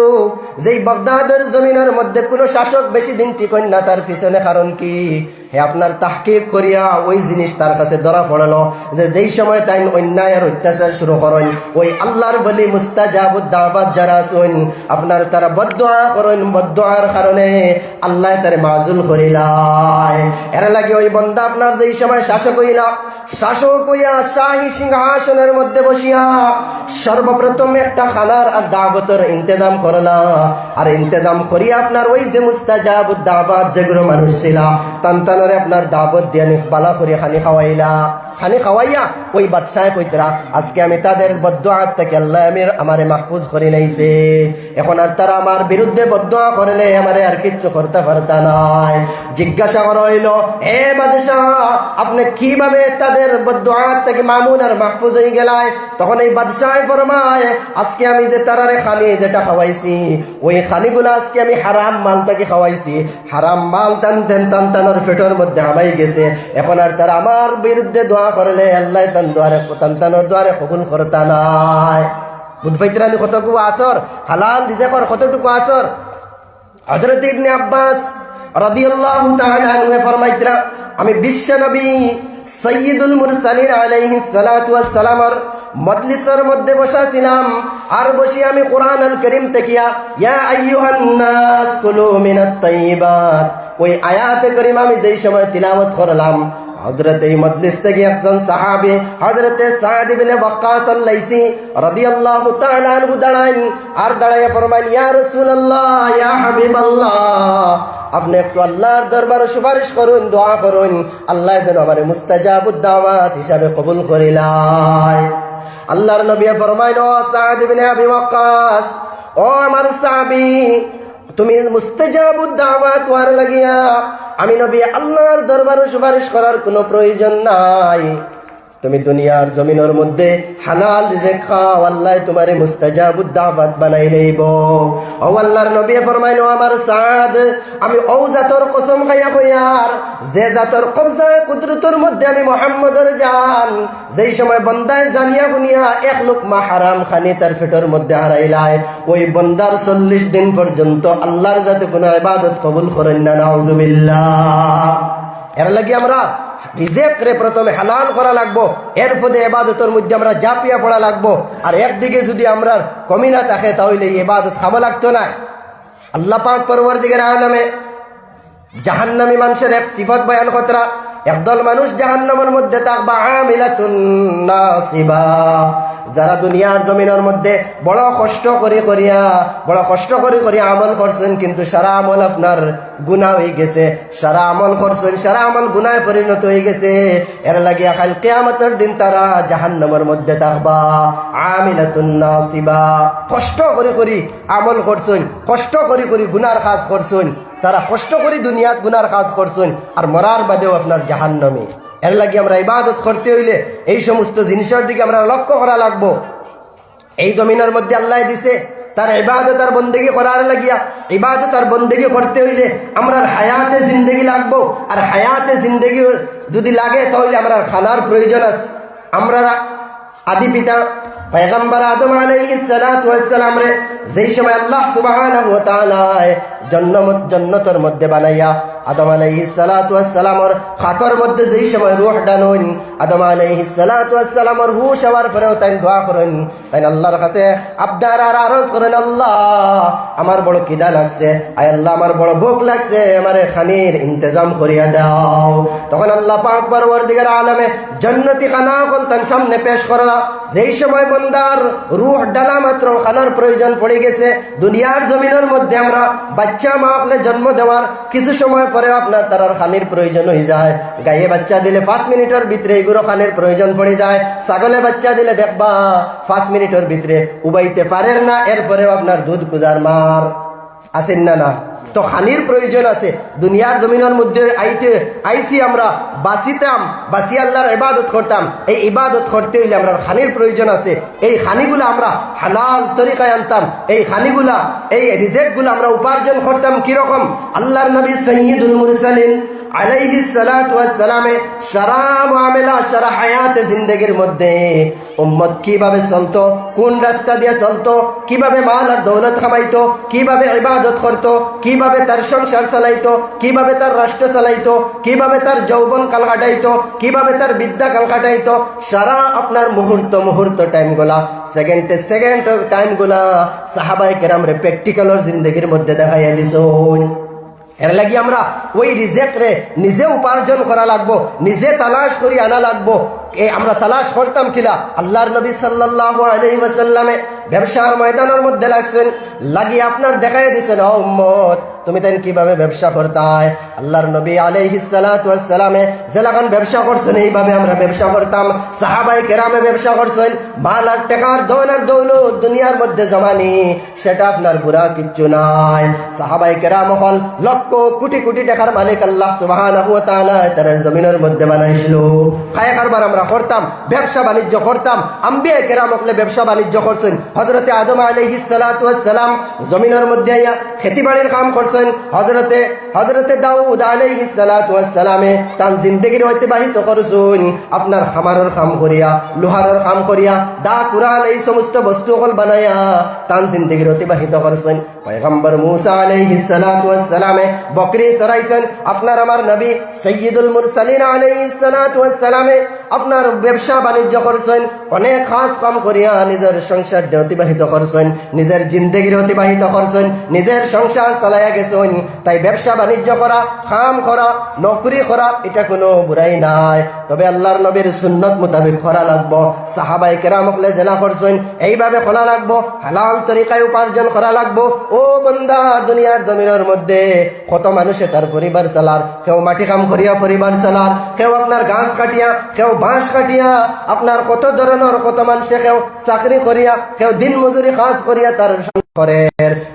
যে বাগদাদের জমিনের মধ্যে কোনো শাসক বেশি দিন টিকন না, তার পিছনে কারণ কি? হে আপনার তাহকিক করিয়া ওই জিনিস তার কাছে ধরা পড়লো যে যেই সময় তাই অন্যায় আর অত্যাচার শুরু করেন, ওই আল্লাহর বলি মুস্তাজাবুদ দাওয়াত যারা আছেন আপনার তারা বদদুয়া করেন, বদদুয়ার কারণে আল্লাহ তারে মাজুল করিলায়। এর লাগে ওই বন্দা আপনার যেই সময় শাসক হইলা, শাসক হইয়া শাহী সিংহাসনের মধ্যে বসিয়া সর্বপ্রথম একটা খানার আর দাওয়াতের ইন্তজাম করলা, আর ইন্তজাম করিয়া আপনার ওই যে মুস্তাজাবুদ দাওয়াত যেগুলো মানুষ ছিল তানতানরে আপনার দাওয়াত দিয়ে বালা করিয়া খানি খাওয়াইলা। খানি খাওয়াইয়া ওই বাদশাহ কইতরা আজকে আমি তাদের বদদুয়া থেকে আল্লাহ আমারে মাহফুজ করে নাইছে, এখন আর তারা আমার বিরুদ্ধে বদদুয়া করলে আমারে আর কিচ্ছু করতে পারতা নাই। জিজ্ঞাসা করা হইল, হে বাদশাহ আপনি কিভাবে তাদের বদদুয়া থেকে মামুন আর মাহফুজ হয়ে গেলায়? তখন এই বাদশাহ ফরমায়, আজকে আমি যে তারারে খানি যেটা খাওয়াইছি, ওই খানিগুলো আজকে আমি হারাম মাল থেকে খাওয়াইছি, হারাম মাল টানটানোর পেটের মধ্যে হামাই গেছে, এখন আর তারা আমার বিরুদ্ধে দোয়া করলে আল্লাহ তানতানোর দ্বারে কবুল করতা নাই। বুঝবাইতরানি কতটুকু আসর হালাল রিজিকর কতটুকু আসর। হযরত ইবনে আব্বাস রাদিয়াল্লাহু তাআলা আনহু ফরমাইতরা, আমি বিশ্ব নবী সৈয়দুল মুরসালিন আলাইহিস সালাতু ওয়াস সালামের মজলিসের মধ্যে বসা ছিলাম, আর বসে আমি কোরআন আল কারীম তেকিয়া ইয়া আইয়ুহান নাস কুলু মিনাত তাইয়িবাত ওই আয়াতে কারীমা আমি যেই সময় তিলাওয়াত করলাম, হযরত এই মজলিস থেকে একজন সাহাবী হযরত সাদ ইবনে ওয়াক্কাস আল-লাইসি রাদিয়াল্লাহু তাআলা আনহু দাঁড়ান, আর দাঁড়াইয়া ফরমান, ইয়া রাসূলুল্লাহ ইয়া হাবিবাল্লাহ, আপনি একটু আল্লাহর দরবারে সুপারিশ করুন, দোয়া করুন, আল্লাহ যেন আমারে মুস্তাজাবুদ দাওয়াত হিসাবে কবুল করিলায়। আল্লাহর নবী ফরমাইল, ও সাদ ইবনে আবি ওয়াক্কাস, ও আমার সাহাবী, তুমি মুস্তাজাবুদ দাওয়াত ওয়ার লাগিয়া আমি নবী আল্লাহর দরবারে সুপারিশ করার কোনো প্রয়োজন নাই। তুমি দুনিয়ার জমিনের মধ্যে হালাল রিজিক খাও, আল্লাহ তোমারে মুস্তাজাবুদ দাওয়াত বানাই লইব। ও আল্লাহর নবী ফরমাইল, আমার সাদ, আমি ও জাতর কসম খাইয়া কইয়ার যে জাতর কবজা কুদরতের মধ্যে আমি মুহাম্মদের জান, যেই সময় বান্দায় জানিয়া গুনিয়া এক লুকমা হারাম খানি তার পেটের মধ্যে হারাইলায়, ওই বান্দার 40 দিন পর্যন্ত আল্লাহর যাতে কোনো ইবাদত কবুল করেন না, নাউজুবিল্লাহ। এর লাগি আমরা রিজিক রে প্রথমে হালাল করা লাগবো, এর ফলে ইবাদতের মধ্যে আমরা জাপিয়া পড়া লাগবো। আর একদিকে যদি আমরা কমি না থাকে তাহলে ইবাদত খাওয়া লাগতো না। আল্লাহ পাক পরওয়ারদিগার আলমে জাহান্নামী মানুষের এক সিফত বয়ান কতরা, একদল মানুষ জাহান্নামের মধ্যে থাকবা আমিলাতুন নাসিবা, যারা দুনিয়ার জমিনের মধ্যে বড় কষ্ট করিয়া আমল করছেন, কিন্তু সারা আমল আপনার গুনাহ হয়ে গেছে, সারা আমল করছেন, সারা আমল গুনাহে পরিণত হয়ে গেছে। এর লাগিয়া কাল কিয়ামতের দিন তারা জাহান্নামের মধ্যে থাকবা আমিলাতুন নাসিবা। কষ্ট করি আমল করছেন, কষ্ট করি গুনার কাজ করছেন, তারা কষ্ট করি দুনিয়াত গুনার কাজ করছেন, আর মরার বাদেও আপনার জাহান্নামে। এর লাগে আমরা ইবাদত করতে হইলে এই সমস্ত জিনিসের দিকে আমরা লক্ষ্য করা লাগবো। এই জমিনের মধ্যে আল্লাহ দিছে তার ইবাদত আর বন্দেগি করার লাগিয়া, ইবাদত আর বন্দেগি করতে হইলে আমরা হায়াতে জিন্দেগি লাগবো। আর হায়াতে জিন্দেগি যদি লাগে তাহলে আমরা খানার প্রয়োজন আছে। আমরা আদি পিতা পয়গম্বর আদম আলাইহিস সালাতু ওয়াস সালাম রে যেই সময় আল্লাহ সুবহানাহু ওয়া তাআলা জান্নাতের মধ্যে বানাইয়া আদম আলাইহিস সালাতু ওয়াস সালামের খাকর মধ্যে যেই সময় রূহ ডানুন, আদম আলাইহিস সালাতু ওয়াস সালামের হুশ হওয়ার পরেও তাই দোয়া করেন, তাই আল্লাহর কাছে আবদার আর আরজ করেন, আল্লাহ আমার বড় খিদা লাগছে, আয় আল্লাহ আমার বড় ভোক লাগছে, আমারে খানির ইন্তজাম করিয়া দাও। তখন আল্লাহ পাক পরওয়ারদিগার আলমে জান্নাতি খানা তার সামনে পেশ করলা। যেই সময় বন্দার রূহ ডালা মাত্র খানার প্রয়োজন পড়ে গেছে। দুনিয়ার জমিনের মধ্যে আমরা বাচ্চা মা হলে জন্ম দেওয়ার কিছু সময় পরে আপনার তারার খানির প্রয়োজন হয়ে যায়। গায়ে বাচ্চা দিলে 5 মিনিটের ভিতরে এগুলো খানির প্রয়োজন পড়ে যায়। ছাগলে বাচ্চা দিলে দেখবা 5 মিনিটের ভিতরে উবাইতে পারেন না, এরপরেও আপনার দুধ কুজার মার আসেন না। তো খানির প্রয়োজন আছে। দুনিয়ার জমিনের মধ্যে আইসি আমরা বাসি আল্লাহর ইবাদত করতাম। এই ইবাদত করতে হইলে আমরা খানির প্রয়োজন আছে। এই খানিগুলো আমরা হালাল তরিকায় আনতাম। এই খানিগুলা, এই রিজেক্টগুলো আমরা উপার্জন করতাম কিরকম? আল্লাহর নবী সাইয়্যিদুল মুরসালিন আলাইহিস সালাতু ওয়াস সালামে সারা মুআমালা, সারা হায়াতে জিন্দেগির মধ্যে উম্মত কিভাবে চলতো, কোন রাস্তা দিয়ে চলতো, কিভাবে মাল আর দৌলত কামাইতো, কিভাবে ইবাদত করতো, কিভাবে তার সংসার চালাইতো, কিভাবে তার রাষ্ট্র চালাইতো, কিভাবে তার যৌবন কাল কাটাইতো, কিভাবে তার বিদ্যা কাল কাটাইতো, সারা আপনার মুহূর্ত টাইমগুলা, সেকেন্ড টাইমগুলা সাহাবায়ে কেরামরে প্র্যাকটিক্যালর জিন্দেগির মধ্যে দেখাইয়া দিছুন। এর লাগি আমরা ওই রিজেক্ট রে নিজে উপার্জন করা লাগবো, নিজে তালাশ করি আনা লাগবো। আমরা তালাশ করতাম কিলা? আল্লাহর নবী সাল্লাল্লাহু আলাইহি ওয়াসাল্লামে ব্যবসার ময়দানের মধ্যে লাগছেন, লাগি আপনার দেখাই দিছেন, ও উম্মত তুমি তাই কিভাবে ব্যবসা করতাই। আল্লাহর নবী আলাইহিস সালাতু ওয়াস সালামে যেলাখান ব্যবসা করছেন, এইভাবে আমরা ব্যবসা করতাম। সাহাবায়ে কেরামে ব্যবসা করছেন, মাল আর টাকার ধন আর দৌলত দুনিয়ার মধ্যে জমানি, সেটা আপনার বুড়া কিচ্ছু নাই। সাহাবায়ে কেরাম হল লক্ষ কোটি টাকার মালিক আল্লাহ সুবহানাহু ওয়া তাআলা তার জমিনের মধ্যে বানাইছিল। খায় কারবার আমরা করতাম, ব্যবসা বাণিজ্য করতাম। আম্বিয়া কেরাম হলে ব্যবসা বাণিজ্য করছেন। হযরতে আদম আলাইহিস সালাতু ওয়াস সালাম জমিনের মধ্যে আইয়া খেতিবাড়ির কাম করছেন। হযরতে দাউদ আলাইহিস সালাতু ওয়াস সালামে তার জিন্দেগির অতিবাহিত করছেন আপনার খামারের কাম করিয়া, লোহারের কাম করিয়া, দা কুরআন এই সমস্ত বস্তু হল বানায়া তার জিন্দেগির অতিবাহিত করছেন। পয়গম্বর মূসা আলাইহিস সালাতু ওয়াস সালামে বকরি চরাইছেন। আপনার আমার নবী সাইয়্যিদুল মুরসালিন আলাইহিস সালাতু ওয়াস সালামে আপনার ব্যবসা বাণিজ্য করছেন, অনেক কাজ কাম করিয়া নিজের সংসার অতিবাহিত করছেন, নিজের জিন্দেগির অতিবাহিত করছেন, নিজের সংসার চালাইয়া গেছেন। তাই ব্যবসা বাণিজ্য করা, কাম করা, নকরি করা এটা কোনো বুড়াই নাই, তবে আল্লাহর নবীর সুন্নত মোতাবেক করা লাগবো। সাহাবায়ে কেরাম হলে জেনা করছেন, এইভাবে করা লাগবো, হালাল তরিকায় উপার্জন করা লাগবো। ও বন্দা, দুনিয়ার জমিনের মধ্যে কত মানুষে তার পরিবার চালার, কেউ মাটি কাম করিয়া পরিবার চালার, কেউ আপনার গাছ কাটিয়া, কেউ বাঁশ কাটিয়া, আপনার কত ধরনের কত মানুষে কেউ চাকরি করিয়া, কেউ দিন মজুরি কাজ করিয়া তার করে।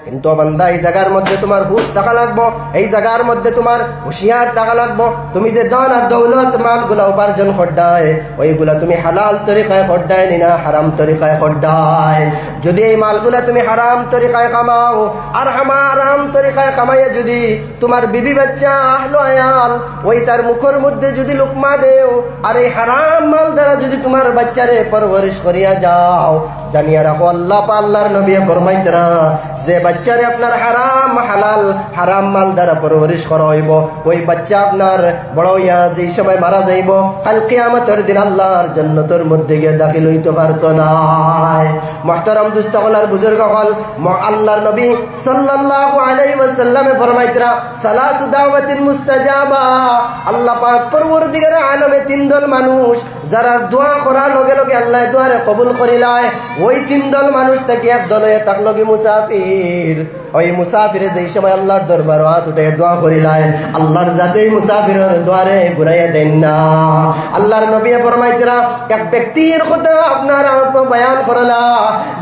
কিন্তু বান্দা এই জায়গার মধ্যে তোমার হুশ থাকা লাগবো, এই জায়গার মধ্যে তোমার হুশিয়ার থাকা লাগবো। তুমি যে ধন আর দৌলত মালগুলা উপার্জন করডায়, ওইগুলা তুমি হালাল তরিকায় করডায় না হারাম তরিকায় করডায়। যদি এই মালগুলা তুমি হারাম তরিকায় কামাও, আর হারাম তরিকায় কামাইয়া যদি তোমার বিবি বাচ্চা আহলো আয়াল ওই তার মুখের মধ্যে যদি লুকমা দেও, আর এই হারাম মাল দ্বারা যদি তোমার বাচ্চারে পরবরিশ করিয়া যাও, জানিয়া রাখো আল্লাহর নবী ফরমাইতরা যে বাচ্চারে আপনার হারাম মাল দ্বারা পরবরিশ করা হইব, ওই বাচ্চা আপনার বড় হইয়া যেই সময় মারা যাইব, কাল কিয়ামতের দিন আল্লাহর জান্নাতের মধ্যে গিয়ে দাখিল হইতে পারতো না। মুহতারাম দুস্ত হল আর বুজুর্গ হল, আল্লাহর নবী সাল্লাল্লাহু আলাইহি ওয়াসাল্লাম সাল্লামে ফরমাইতরা সালাসু দাওয়াতিন মুস্তাজাবা, আল্লাহ পাক পরবর্তীকার আলমে তিন দল মানুষ যারা দোয়া করার লগে লগে আল্লাহ দোয়ারে কবুল করিলায়, ওই তিন দল মানুষ থেকে এক দল হয়ে থাকলো কি মুসাফির। ওই মুসাফিরে যেই সময় আল্লাহর দরবার হাত উঠে দোয়া করিলায়, আল্লাহর জাতেই মুসাফিরের দোয়ারে ঘুরাইয়া দেন না। আল্লাহর নবী ফরমাইতরা এক ব্যক্তির কথা আপনার বয়ান করলা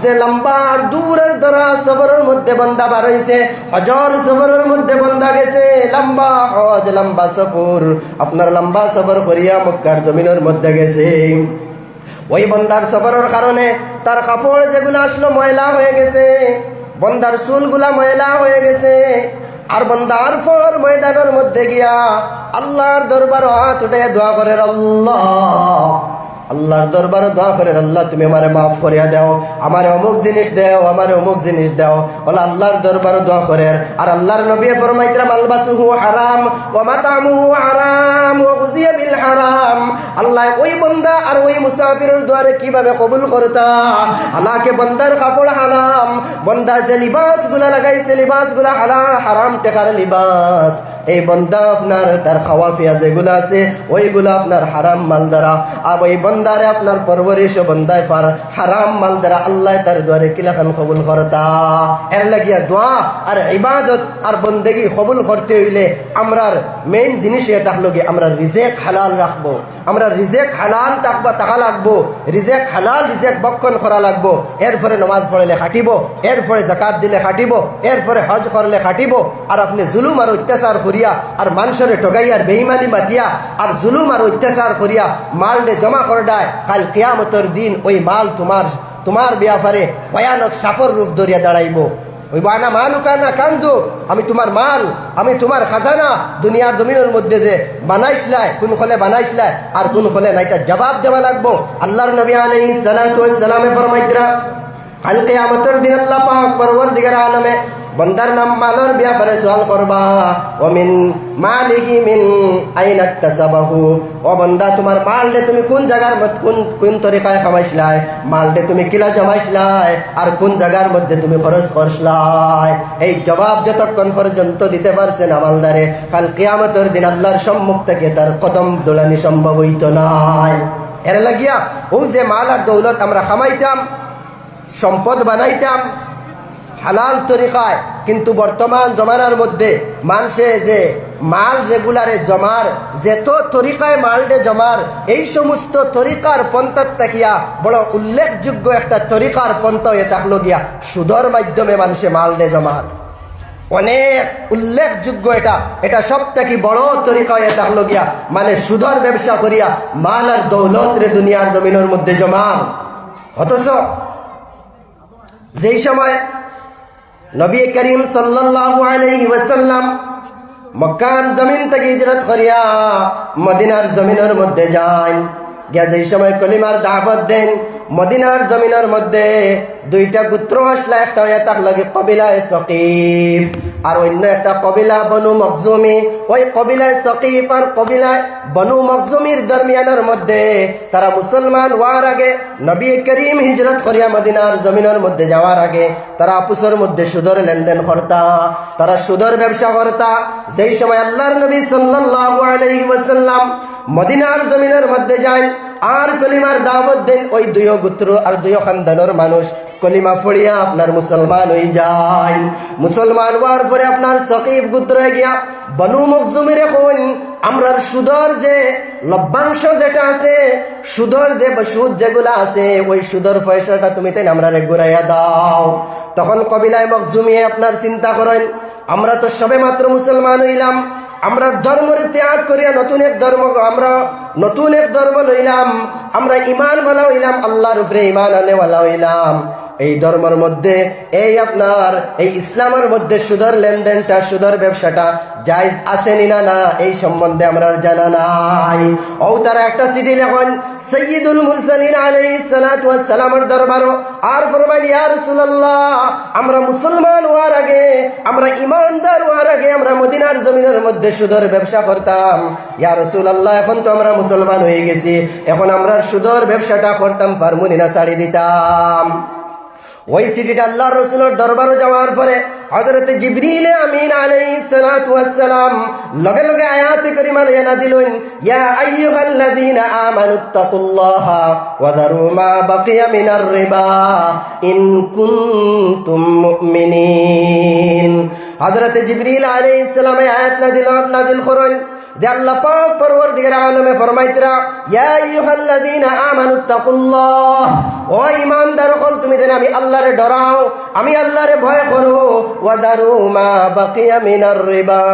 যে লম্বার দূরের দরাজ সফরের মধ্যে বান্দা বার হইছে, হজর সফরের মধ্যে বান্দা গেছে, লম্বা হজ লম্বা সফর, আপনার লম্বা সফর করিয়া মক্কার জমিনের মধ্যে গেছে। ওই বন্দার সফরের কারণে তার কাপড় যেগুলো আসলো ময়লা হয়ে গেছে, বন্দার চুলগুলা ময়লা হয়ে গেছে। আর বন্দার পর ময়দানের মধ্যে গিয়া আল্লাহর দরবার হাত উঠে দোয়া করে, আল্লাহর দরবারে দোয়া করে, আল্লাহ তুমি আমারে মাফ করিয়া দাও, আমার অমুক জিনিস দাও, আমার অমুক জিনিস দাও। বলে আল্লাহর দরবারে দোয়া করে। আর আল্লাহর নবী ফরমাইতরা মালবাসুহু হারাম ওয়া মাতামুহু হারাম ওয়া গুযিয়া বিল হারাম। আল্লাহ ওই বান্দা আর ওই মুসাফিরের দোয়ারে কিভাবে কবুল করতা? আল্লাহকে বান্দার কাপড় হারাম, বান্দা যে লিবাসগুলা লাগাইছে লিবাসগুলা হারাম টাকার লিবাস। এই বান্দা আপনার তার খাওয়া পিয়া যেগুলো আছে ওইগুলো আপনার হারাম মাল দ্বারা, আর ওই বন্দারে আপনার পরবরিশ বন্দায় ফার হারাম মাল দ্বারা আল্লাহ তার দোয়ারে কিলাখান কবুল করতা। এর লাগিয়া দোয়া আর ইবাদত আর বন্দেগি কবুল করতে হইলে আমরার মেইন জিনিস এটা হলো কি আমরা রিজেক হালাল রাখবো, আমরা রিজেক হালাল টাকা লাগবো, রিজেক হালাল রিজেক বক্ষণ করা লাগবো। এরপরে নমাজ পড়লে খাটিব, এরপরে জাকাত দিলে খাটিব, এরপরে হজ করলে খাটিব। আর আপনি জুলুম আর অত্যাচার করিয়া আর মানুষের ঠগাইয়ার বেঈমানি মাতিয়া আর জুলুম আর অত্যাচার করিয়া মালডে জমা করডায়, কাল কিয়ামতের দিন ওই মাল তোমার ব্যাপারে ভয়ানক সাফর রূপ ধরিয়া দাঁড়াইব। ওই বানা মালুকা না কানজু, আমি তোমার মাল, আমি তোমার খাজানা দুনিয়ার জমিনের মধ্যে যে বানাইছিলাই, কোন ফলে বানাইছিলাই আর কোন ফলে না, এটা জবাব দেওয়া লাগবো। আল্লাহর নবী আলাইহিস সালাতু ওয়াস সালামে ফরমাইতরা কাল কিয়ামতের দিন আল্লাহ পাক পরওয়ারদিগার আলমে বন্দার নাম মালের ব্যাপারে সওয়াল করবা, ও মিন মালিহি মিন আইনা ইকতাসাবাহু, ও বন্দা তোমার মালটা তুমি কোন জায়গার মধ্যে কোন তরিকায় কামাইছলাই, মালটা তুমি কিলা জমাইছলাই আর কোন জায়গার মধ্যে তুমি খরচ করছলাই। এই জবাব যতক্ষণ পর্যন্ত দিতে পারছেন আমলদারে, কাল কিয়ামতের দিন আল্লাহর সম্মুখ থেকে তার কদম দোলানি সম্ভব হইত নাই। এর লাগিয়া ও যে মাল আর দৌলত আমরা কামাইতাম, সম্পদ বানাইতাম হালাল তরিকায়, কিন্তু বর্তমান জমানার মধ্যে মানুষে যে মাল যেগুলারে জমার যেত তরিকায় মালটে জমার, এই সমস্ত তরিকার পন্থার তাকিয়া বড় উল্লেখযোগ্য একটা তরিকার পন্থা হয়ে থাকলো গিয়া সুদর মাধ্যমে মানুষে মালটে জমার অনেক উল্লেখযোগ্য এটা সব থেকে বড় তরিকা হয়ে থাকলো গিয়া মানে সুদর ব্যবসা করিয়া মাল আর দৌলত রে দুনিয়ার জমিনের মধ্যে জমার। অথচ যেই সময় নবী করিম সাল্লাল্লাহু আলাইহি ওয়াসাল্লাম মক্কার জমিন থেকে হিজরত করিয়া মদিনার জমিনের মধ্যে যান, গিয়া যেই সময় কলিমার দাওয়াত দেন, মদিনার জমিনের মধ্যে দুইটা গোত্র আসলা, একটা হয়ে থাকলো কবিলায় সকিফ আর অন্য একটা কবিলা বনু মখজুমি। ওই কবিলায় সকিফ আর কবিলায় বনু মখজুমির দরমিয়ানের মধ্যে তারা মুসলমান হওয়ার আগে নবী করিম হিজরত করিয়া মদিনার জমিনের মধ্যে যাওয়ার আগে তারা আপুসের মধ্যে সুদর লেনদেন করতা, তারা সুদর ব্যবসা করতা। যেই সময় আল্লাহর নবী সাল্লাল্লাহু আলাইহি ওয়াসাল্লাম মদিনার জমিনের মধ্যে যান আর কলিমার দাওয়াত দেন, ওই দুই গোত্র আর দুই খানদানের মানুষ কলিমা ফড়িয়া আপনার মুসলমান হয়ে যায়। মুসলমান হওয়ার পরে আপনার সকিফ গোত্র গিয়া বনু মখজুমির এখন আমরার সুদর যে লভ্যাংশ যেটা আছে, সুদর যে সুদ যেগুলা আছে, ওই সুদর পয়সাটা তুমি তাই আমরা ঘুরাইয়া দাও। তখন কবিলায় মখজুমিয়ে আপনার চিন্তা করেন, আমরা তো সবে মাত্র মুসলমান হইলাম, আমরা ধর্মের ত্যাগ করিয়া নতুন এক ধর্ম লইলাম, আমরা ইমান ওয়ালা হইলাম, আল্লাহর উপরে ইমান আনেওয়ালা হইলাম। এই ধর্মের মধ্যে এই আপনার এই ইসলামের মধ্যে সুদর লেনদেনটা সুদর ব্যবসাটা জায়েজ আছে না না এই সম্বন্ধে আমরা জানা নাই। ও তারা একটা চিঠি লেখন সাইয়্যিদুল মুরসালিন আলাইহিস সালাতু ওয়াস সালামের দরবারও আর ফরমান, ইয়া রাসূলুল্লাহ, আমরা মুসলমান হওয়ার আগে, আমরা ইমানদার হওয়ার আগে আমরা মদিনার জমিনের মধ্যে সুদর ব্যবসা করতাম। ইয়া রাসূলুল্লাহ, এখন তো আমরা মুসলমান হয়ে গেছি, এখন আমরা সুদর ব্যবসাটা করতাম পারমুনি না ছাড়ি দিতাম। ওই চিঠিটা আল্লাহর রাসূলের দরবারে যাওয়ার পরে হযরত জিবরিল আমিন আলাইহিস সালাতু ওয়াস সালাম লগে লগে আয়াতে কারিমা লইয়া নাজিল হইন, ইয়া আইয়ুহাল্লাযীনা আমানুত্তাকুল্লাহা ওয়া দারু মা বাকিয়া মিনার রিবা ইন কুনতুম মুমিনিন। হযরত জিবরিল আলাইহিস সালাম আয়াত নাজিল করেন যে আল্লাহ পাক পরওয়ারদিগার আলমে ফরমাইতরা, ইয়া আইয়ুহাল্লাযীনা আমানুত্তাকুল্লাহ, ও ঈমানদার সকল তুমি দেন আমি আল্লাহরে ডরাও, আমি আল্লাহরে ভয় করো, ওয়া দারু মা বাকিয়া মিনার রিবা,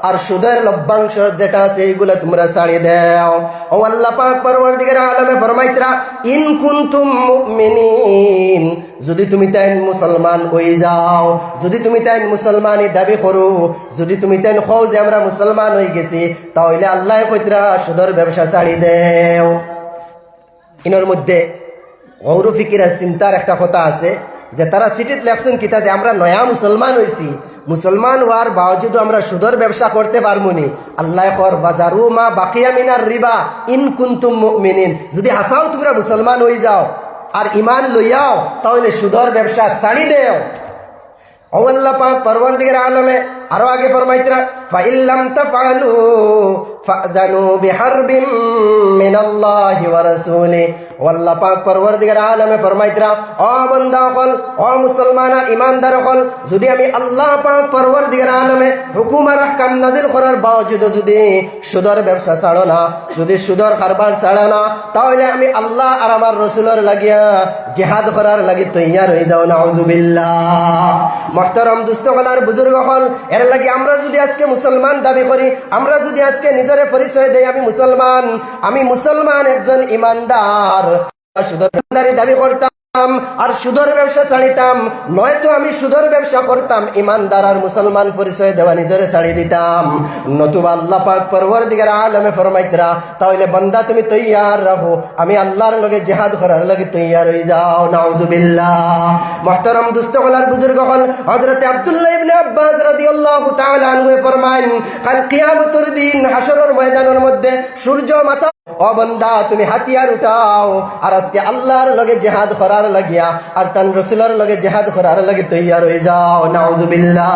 আর সুদের লভ্যাংশ যেটা আছে এইগুলা তোমরা ছাড়িয়ে দাও। ও আল্লাহ পাক পরওয়ারদিগার আলমে ফরমাইতরা, ইন কুনতুম মুমিনিন, যদি তুমি তাই মুসলমান হয়ে যাও, যদি তুমি তাই মুসলমানই দাবি করো, যদি তুমি তাই কও যে আমরা মুসলমান হয়ে গেছি, তাহলে আল্লাহ কইতরা সুদের ব্যবসা ছাড়ি দেও। ইনোর মধ্যে গৌর ফিকিরা চিন্তার একটা কথা আছে যে তারা সিটিত লেখছেন কিতা যে আমরা নয়া মুসলমান হয়েছি, মুসলমান হওয়ার বাওজুদ আমরা সুদের ব্যবসা করতে পারবো নি। আল্লাহ কর বাজারু মা বাকিয়া মিনার রিবা ইন কুনতুম মুমিনিন, যদি হাসাও তোমরা মুসলমান হয়ে যাও আর ইমান লইয়াও তাহলে সুদের ব্যবসা ছাড়ি দেও। ও আল্লাহ পাক পরওয়ারদিগার আলমে আরো আগে ফরমাইতরা, ফাইল্লাম তাফআলু ফাযানু বিহারবিম মিনাল্লাহি ওয়া রাসূলি, ও আল্লাহ পাক পরওয়ারদিগার আলমে ফরমাইতরা, ও বান্দা সকল, ও মুসলমান আর ঈমানদার সকল, যদি আমি আল্লাহ পাক পরওয়ারদিগার আলমে হুকুম আর আহকাম নাযিল করার বাওজুদ যদি সুদের ব্যবসা ছাড়ো না, যদি সুদের কারবার ছাড়ো না, তাহলে আমি আল্লাহ আর আমার রাসূলের লাগিয়া জিহাদ করার লাগি তৈয়ার হয়ে যাও। নাউযুবিল্লাহ। মুহতারাম দোস্ত সকল আর বুজুর্গ সকল, এর লাগি আমরা যদি আজকে মুসলমান দাবি করি, আমরা যদি আজকে নিজের পরিচয় দেই আমি মুসলমান একজন ইমানদার, সুদের দাবি করতাম আর সুদের ব্যবসা ছাড়িতাম, নয়তো আমি সুদের ব্যবসা করতাম, ইমানদার আর মুসলমান পরিচয় দেওয়া নিজরে ছাড়ি দিতাম, নতুবা আল্লাহ পাক পরওয়ারদিগার আলমে ফরমাইতরা, তাহলে বান্দা তুমি তৈয়ার রাখো, আমি আল্লাহর লগে জিহাদ করার লাগে তৈয়ার হয়ে যাও। নাউযুবিল্লাহ। মুহতারাম দোস্ত সকল আর বুজুর্গ সকল, হযরত আব্দুল্লাহ ইবনে আব্বাস রাদিয়াল্লাহু তাআলা আনহু ফরমান, কাল কিয়ামতের দিন হাশরের ময়দানের মধ্যে সূর্য মাথা, ও বান্দা তুমি হাতিয়ার উঠাও আর আজকে আল্লাহর লগে জিহাদ করার লাগিয়া আর তার রাসূলের লগে জিহাদ করার লাগে তৈয়ার হয়ে যাও। নাউযুবিল্লাহ।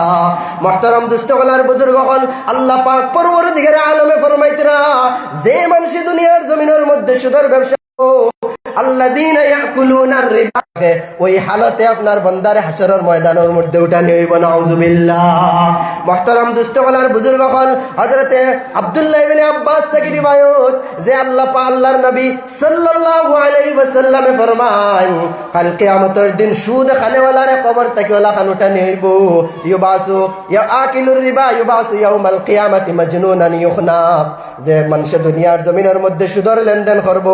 মুহতারাম দোস্ত সকল আর বুজুর্গ সকল, আল্লাহ পাক পরওয়ারদিগার আলমে ফরমাইতরা, যে মানুষ দুনিয়ার জমিনের মধ্যে সুদের ব্যবসা আল্লাযীনা ইয়াকুলুনার রিবা, ওই হালতে আপনার বান্দারে হাশরের ময়দানের মধ্যে উঠানি হইব। নাউযুবিল্লাহ। মুহতারাম দোস্ত সকল আর বুজুর্গ সকল, হযরতে আব্দুল্লাহ ইবনে আব্বাস থেকে রিওয়ায়াত যে আল্লাহর নবী সাল্লাল্লাহু আলাইহি ওয়াসাল্লামে ফরমান, কাল কিয়ামতের দিন সুদ খানেওয়ালারে কবর থেকে ওলা খান উঠানি হইব, ইউবাসু ইয়া আকিলুর রিবা ইউবাসু ইয়াউমাল কিয়ামাতি মাজনুনান ইউখনাক, যে মানুষ দুনিয়ার জমিনের মধ্যে সুদের লেনদেন করব,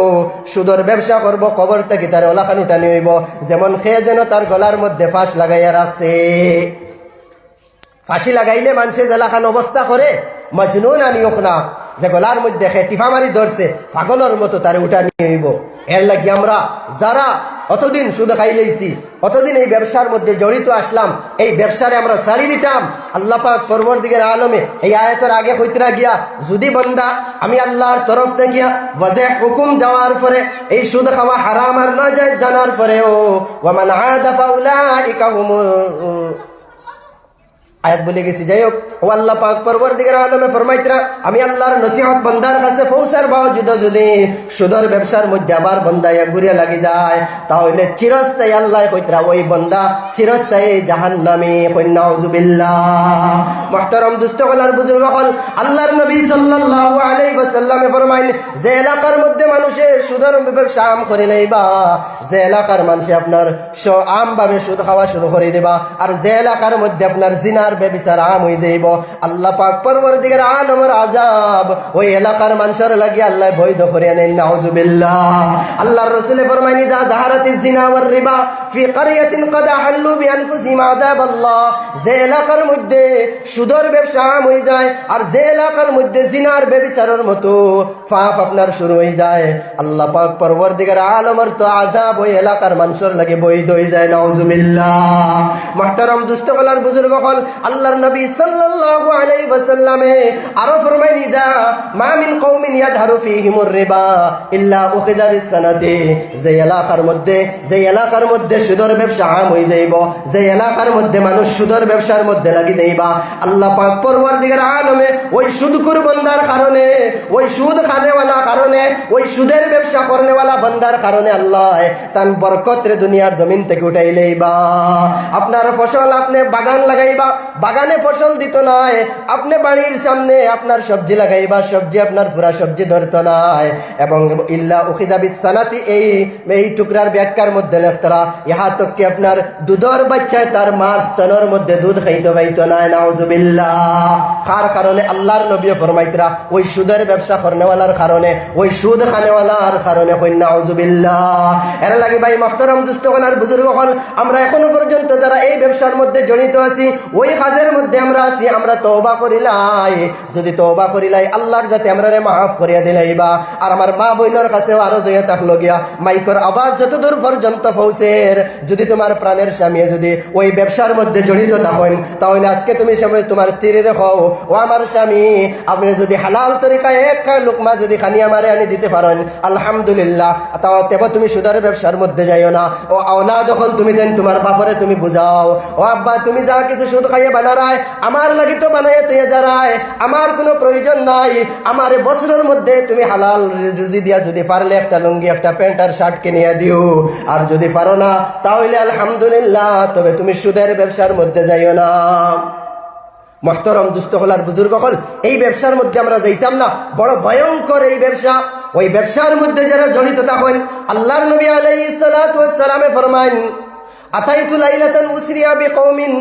সুদের ব্যবসা করব, কবর থেকে তার ওলা খান উঠানি হইব, যেমন খেয়ে যেন তার গলার মধ্যে ফাঁস লাগাইয়া রাখছে। ফাঁসি লাগাইলে মানুষে জেলাখান অবস্থা করে মজনুন আনি ওখনা, যে গলার মধ্যে টিফা মারি ধরছে পাগলের মতো তার উঠানি হইব। এর লাগি আমরা যারা অতদিন সুদ খাইলেইছি, অতদিন এই ব্যবসার মধ্যে জড়িত আসলাম, এই ব্যবসারে আমরা ছাড়ি দিতাম। আল্লাহ পাক পরওয়ারদিগার আলমে এই আয়াতের আগে কইতরা গিয়া, যদি বান্দা আমি আল্লাহর তরফ থেকে ওয়াজিহ হুকুম যাওয়ার পরে এই সুদ খাওয়া হারাম আর নাজায়েজ জানার পরেও ওয়া মান আদা ফাউলাইকা হুমুল আয়াত বলে গেছি। যাই হোক, ও আল্লাহ পাক পরওয়ারদিগার আলমে ফরমাইতরা, আমি আল্লাহর নসিহত বান্দার কাছে পৌঁছার বাওজুদ যদি সুদের ব্যবসার মধ্যে আবার বান্দা ঘুরে লাগি যায়, তাহলে চিরস্থায়ী আল্লাহ কইতরা ওই বান্দা চিরস্থায়ী জাহান্নামী। নাউযুবিল্লাহ। মুহতারাম দোস্ত সকল আর বুজুর্গ সকল, আল্লাহর নবী সাল্লাল্লাহু আলাইহি ওয়াসাল্লামে ফরমাইন, যে এলাকার মধ্যে মানুষে সুদের ব্যবসা আম করে লইবা, যে এলাকার মানুষে আপনার আম ভাবে সুদ খাওয়া শুরু করে দিবা, আর যে এলাকার মধ্যে আপনার জিনা বেবিচার আম হয়ে যাইব, আল্লাহ পাক পরওয়ারদিগার আলমের আযাব ওই এলাকার মানুষের লাগি আল্লাহ বৈধ করে নেন। নাউযুবিল্লাহ। আল্লাহর রাসূল ফরমাইনি, দা যাহারাতিজ জিনা ওয়ার রিবা ফি ক্বরিয়াতিন ক্বাদ আহাল্লু বিআনফুসিহিম আযাবাল্লাহ, যে এলাকার মধ্যে সুদের ব্যবসা আম হয়ে যায় আর যে এলাকার মধ্যে জিনার বেবিচারের মতো পাপ আপনার শুরু হয়ে যায়, আল্লাহ পাক পরওয়ারদিগার আলমের তো আযাব ওই এলাকার মানুষের লাগি বৈধ হয়ে যায়। নাউযুবিল্লাহ। মুহতারাম দোস্ত সকল আর বুজুর্গ সকল, আল্লাহর নবী সাল্লাল্লাহু আলাইহি ওয়াসাল্লামে আরো ফরমাইন ইদা মা মিন কওমিন ইয়াদহারু ফীহিমুর রিবা ইল্লা উখিযা বিসসানাতি, যে এলাকার মধ্যে সুদের ব্যবসা আম হয়ে যাইব, যে এলাকার মধ্যে মানুষ সুদের ব্যবসার মধ্যে লাগি দেইবা, আল্লাহ পাক পরওয়ারদিগার আলমে ওই সুদখোর বান্দার কারণে, ওই সুদ খানেওয়ালা কারণে, ওই সুদের ব্যবসা করনেওয়ালা বান্দার কারণে আল্লাহ তান বরকত রে দুনিয়ার জমিন থেকে উঠাই লইবা। আপনার ফসল আপনি বাগান লাগাইবা, বাগানে ফসল দিত নাই, আপনি বাড়ির সামনে আপনার সবজি লাগাইবা, সবজি আপনার পুরা সবজি ধরত নাই। এবং ইল্লা উখিযা বিসসানাতি এই টুকরার ব্যাখ্যার মধ্যে লেখতারা ইহা তক কি আপনার দুধর বাচ্চায় তার মার স্তনের মধ্যে দুধ খাইতে পাইতো না, নাউজুবিল্লাহ। কার কারণে? আল্লাহর নবী ফরমাইতরা ওই সুদের ব্যবসা করনেওয়ালার কারণে, ওই সুদ খানেওয়ালার কারণে, কই নাউজুবিল্লাহ। এর লাগি ভাই মুহতারাম দোস্তগণ আর বুজুর্গ হল, আমরা এখনো পর্যন্ত যারা এই ব্যবসার মধ্যে জড়িত আছি, ওই কাজের মধ্যে আমরা আছি, আমরা তওবা করিলাই। যদি তওবা করিলাই আল্লাহর যাতে আমরা রে মাফ করিয়া দিলাইবা। আর আমার মা বোনের কাছেও আরো জয় থাকলো গিয়া মাইকর আওয়াজ যতদূর পর্যন্ত পৌঁছের, যদি তোমার প্রাণের স্বামী যদি ওই ব্যবসার মধ্যে জড়িত থাকেন, তাহলে আজকে তুমি সময় তোমার স্ত্রীর রেখো, ও আমার স্বামী আপনি যদি হালাল তরিকায় এক লুকমা যদি খানি আমারে আনি দিতে পারেন আলহামদুলিল্লাহ, তাও তেব তুমি সুদের ব্যবসার মধ্যে যাইও না। ও আওলাদ হল তুমি দেন তোমার বাপরে তুমি বুঝাও, ও আব্বা তুমি যা কিছু সুদ খাইয়ে বানারায় আমার লাগি তো বানাইয়ে তুই যারায়, আমার কোনো প্রয়োজন নাই, আমার বছরের মধ্যে তুমি হালাল রুজি দিয়া যদি পারলে একটা লুঙ্গি একটা প্যান্ট আর শার্ট কিনিয়া দিও, আর যদি পারো না তাহলে আলহামদুলিল্লাহ, তবে তুমি সুদের ব্যবসার মধ্যে যাইও না। মুহতারাম দুস্থ হলার বুজুর্গ হল, এই ব্যবসার মধ্যে আমরা যাইতাম না, বড় ভয়ঙ্কর এই ব্যবসা। ওই ব্যবসার মধ্যে যারা জড়িত থাকেন, আল্লাহর নবী আলাইহিস সালাতু ওয়াস সালামে ফরমান আতাইতু লাইলাতান উসরিয়া বিকওমিন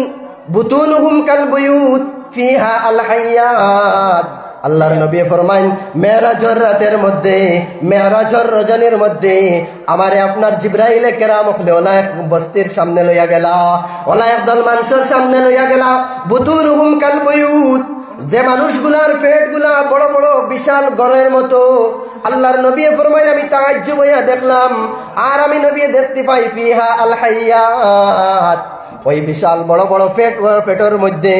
বুতুনুহুম কাল বুয়ুত ফিহা আল হায়াত। আল্লাহর নবী ফরমাইন মেরাজের রাতের মধ্যে, মেরাজের রজনীর মধ্যে আমারে আপনার জিবরাইলে কেরাম হলে ওলা এক বস্তির সামনে লইয়া গেলা, ওলা একদল মানুষের সামনে লইয়া গেলা, বুতুনুহুম কাল বুয়ুত, যে মানুষগুলার পেটগুলা বড় বড় বিশাল ঘরের মতো। আল্লাহর নবী ফরমাইন আমি তাআজ্জুব হইয়া দেখলাম, আর আমি নবী দেখতে পাই ফিহা আল হায়াত, ওই বিশাল বড় বড় পেটের মধ্যে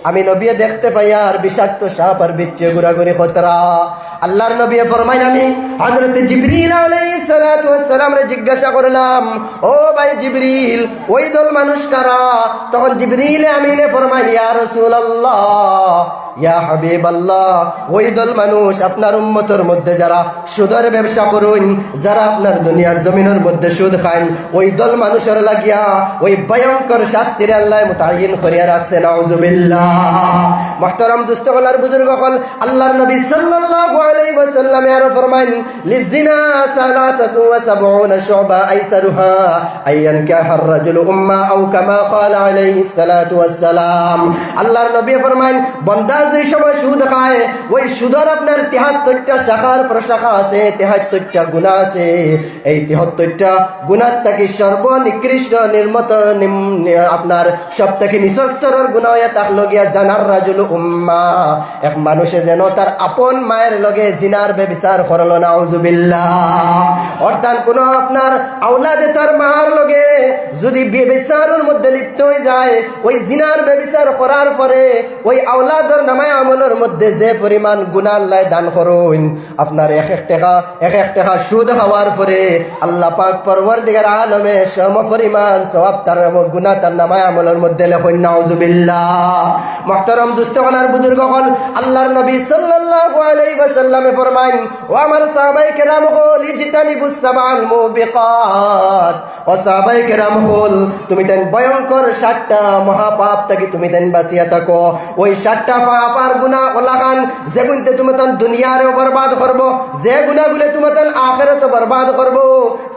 আমি নবী দেখতে পাই আর বিষাক্ত সাপ আর বিচ্ছু ঘোরাঘুরি খতরা। আল্লাহর নবী ফরমাইন আমি হযরত জিবরিল আলাইহিস সালাতু ওয়াস সালাম রে জিজ্ঞাসা করলাম, ও ভাই জিবরিল ওই দল মানুষ কারা? তখন জিবরিল আমিনে ফরমাইন ইয়া রাসূলুল্লাহ, ইয়া হাবিবাল্লাহ, ওই দল মানুষ আপনার উম্মতের মধ্যে যারা সুদের ব্যবসা করুন, যারা আপনার দুনিয়ার জমিনের মধ্যে সুদ খান, ওই দল মানুষের লাগিয়া ওই ভয়ঙ্কর শাস্তির আল্লাহ মুতায়িন করিয়া রাখছে, নাউজুবিল্লাহ। মুহতারাম দুস্থগলার বুজুর্গ হল, আল্লাহর নবী সাল্লাল্লাহু আলাইহি ওয়াসাল্লাম আরো ফরমান লিজিনা সালাসাতু ওয়া সাবউনা শুবা আইসারুহা আইয়ান কাহার রাজুল উম্মা আও কামা ক্বালা আলাইহিস সালাতু ওয়াস সালাম। আল্লাহর নবী ফরমান বান্দা যে সময় সুদ খায়, ওই সুদের আপনার ৭৩টা শাখার প্রশাখা আছে, ৭৩টা গুনাহ আছে। এই ৭৩টা গুনাহ থেকে সর্বনিকৃষ্ট আপনার সব থেকে নিচস্তরের গুনাহ থাকলো গিয়া জানার রাজুল উম্মা, এক মানুষে যেন তার আপন মায়ের লগে জিনার ব্যভিচার করল, নাউজুবিল্লাহ। অর্থাৎ কোন আপনার আওলাদে তার মার লগে যদি ব্যভিচারের মধ্যে লিপ্ত হয়ে যায়, ওই জিনার ব্যভিচার করার পরে ওই আওলাদর নামায় আমলের মধ্যে যে পরিমাণ গুনাহ আল্লাহ দান করুন, আপনার এক এক টাকা সুদ হওয়ার পরে আল্লাহ পাক পরওয়ারদিগার আলমে সম পরিমাণ সওয়াব তার গুনাহ তার নামায় আমলের মধ্যে লেখেন, নাউজুবিল্লাহ। মুহতারাম দুস্থগণার বুজুর্গ হল, আল্লাহর নবী সাল্লাল্লাহু আলাইহি ওয়াসাল্লামে ফরমাইন ও আমার সাহাবায়ে কেরাম হল ইজতানিবুস সাবাল মুবিকাত, ও সাহাবায়ে কেরাম হল তুমি তেন ভয়ঙ্কর ৭টা মহাপাপ থেকে তুমি তেন বাঁচিয়া থাকো। ওই ৭টা পাপার গুনাহ ওলাখান যে গুনতে তুমি তান দুনিয়ারেও বরবাদ করব, যে গুনাহগুলো তুমি তান আখিরাতেও বরবাদ করব।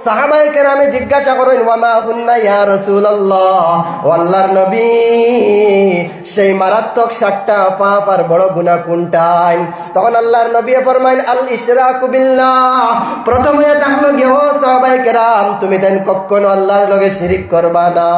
সাহাবায়ে কেরামে জিজ্ঞাসা করেন ওয়া মা হুন্না ইয়া রাসূলুল্লাহ, ও আল্লাহর নবী সেই মারাত্মক ৭টা চারটা পাপ আর বড় গুনাহ কোনটাই? তখন আল্লাহর নবী ফরমাইন আল ইশরাকু বিল্লাহ। প্রথম হয়ে থাকলো গিয়ে ও সাহাবায়ে কেরাম, তুমি দেন কখনো আল্লাহর লগে শিরিক করবা না।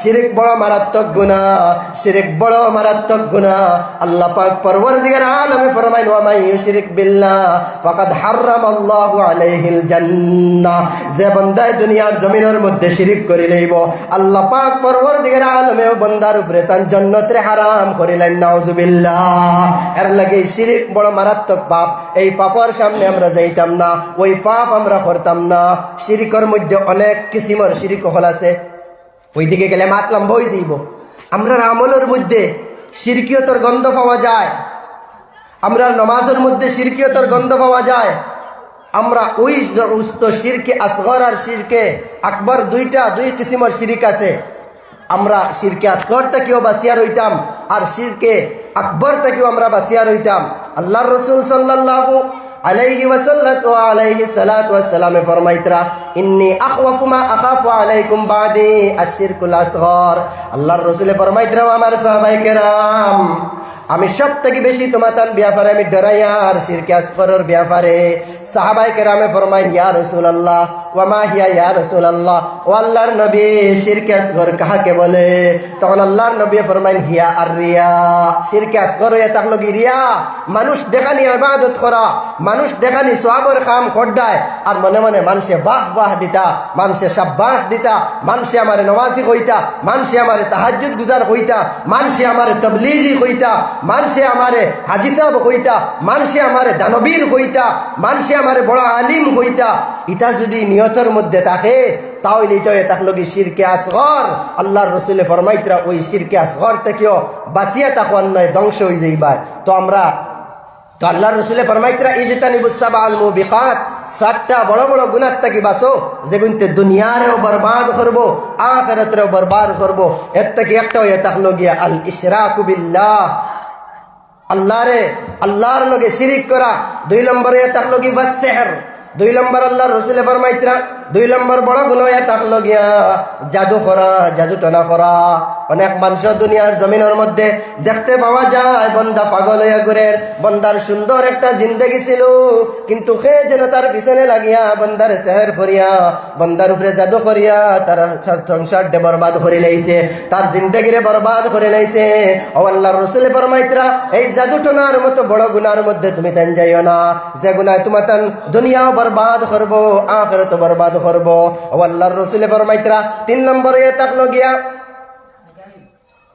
শিরিক বড় মারাত্মক গুনাহ, শিরিক বড় মারাত্মক গুনাহ। আল্লাহ পাক পরওয়ারদিগার আলমে ফরমাইন ওয়া মান ইউশরিক বিল্লাহ ফাকাদ হারামাল্লাহু আলাইহিল জান্নাহ। যে বান্দা দুনিয়ার জমিনের মধ্যে শিরিক করে লইব, আল্লাহ পাক পরওয়ারদিগার আলমে বান্দার উপরে তার জান্নাতরে হারাম করিলেন। নাউজুবিল্লাহ। এর লাগে শিরিক বড় মারাত্মক পাপ। এই পাপের সামনে আমরা যাইতাম না, ওই পাপ আমরা করতাম না। শিরিকের মধ্যে অনেক কিসিমের শিরিক হল আছে, ওইদিকে গেলে মাতলাম বই দিব। আমরা আমলের মধ্যে শিরকিয়তের গন্ধ পাওয়া যায়, আমরা নামাজের মধ্যে শিরকিয়তের গন্ধ পাওয়া যায়। আমরা ওই শিরকে আসগর আর শিরকে আকবর দুই কিসিমের শিরিক আছে। আমরা শিরকে আসগর থেকেও বাঁচিয়া রইতাম, আর শিরকে আকবর থেকেও আমরা বাঁচিয়া রইতাম। আল্লাহর রাসূল সাল্লাল্লাহু আলাইহি ওয়াসাল্লাম ও আলাইহি সালাতু ওয়াসসালামে ফরমাইতরা ইন্নী আখওয়াফু মা আখাফু আলাইকুম বাদি আশ-শিরকুল আসগর। আল্লাহর রাসূলে ফরমাইতরা আমার সাহাবায়ে কেরাম, আমি সবথেকে বেশি তোমাদের ব্যাপারে আমি ডরাই আর শিরকে আসগরের ব্যাপারে। সাহাবায়ে কেরামে ফরমাইন ইয়া রাসূলুল্লাহ ওয়া মা হিয়া ইয়া রাসূলুল্লাহ, ও আল্লাহর নবী শিরকে আসগর কাকে বলে? তখন আল্লাহর নবী ফরমাইন হিয়া আর রিয়া। শিরকে আসগর হয়ে থাকলো কি রিয়া, মানুষ দেখানি ইবাদত করা, মানুষ দেখানি সওয়াবের কাম করদায়, আর মনে মনে মানুষে বাহ বাহ দিতা, মানুষে শাবাশ দিতা, মানুষে আমারে নমাজি কইতা, মানুষে আমারে তাহাজ্জুদ গুজার কইতা, মানুষে আমারে তাবলীগী কইতা, মানুষে আমারে হাজী সাহেব কইতা, মানুষে আমারে দানবীর কইতা, মানুষে আমারে বড় আলিম কইতা। এটা যদি নিয়তের মধ্যে থাকে তাহলে এটা থাকলো কি শিরকে আসগর। আল্লাহর রাসূলে ফরমাইতরা ওই শিরকে আসগর থেকেও বাঁচিয়া থাকুন নয়, ধ্বংস হয়ে যাইবার। তো আল্লাহর রাসূলে ফরমাইতরা ইজতানিবুস সাবাল মুবিকাত, 7টা বড় বড় গুনাহ থেকে বাঁচো যেগুনতে দুনিয়ারেও বরবাদ করব, আখিরাতেও বরবাদ করব। এর থেকে একটা হয়ে থাকলো গিয়া আল ইশরাকু বিল্লাহ, আল্লাহর লগে শিরিক করা। 2 নম্বরে থাকলো কি ওয়াস সিহর। 2 নম্বর আল্লাহর রাসূলে ফরমাইতরা 2 নম্বর বড় গুনাহ থাকলো গিয়া জাদু করা, জাদু টনা করা। অনেক মানুষ দুনিয়ার জমিনের মধ্যে দেখতে পাওয়া যায় বন্দা পাগল হইয়া ঘুরে, বন্দার সুন্দর একটা জিন্দেগি ছিল, কিন্তু সে যেন তার পিছনে লাগিয়া বন্দার সেহের করিয়া, বন্দার উপরে জাদু করিয়া তার সংসারটা বরবাদ করে লাইছে, তার জিন্দেগিরে বরবাদ করে লাইছে। ও আল্লাহর রাসূল ফরমাইতরা এই জাদু টনার মতো বড় গুনার মধ্যে তুমি তান যাইও না, যে গুনাহ তোমার তান দুনিয়াও বরবাদ করবো, আখিরাতও বরবাদ করবো। ও আল্লাহর রাসূল ফরমাইতরা 3 নম্বরে থাকলো গিয়া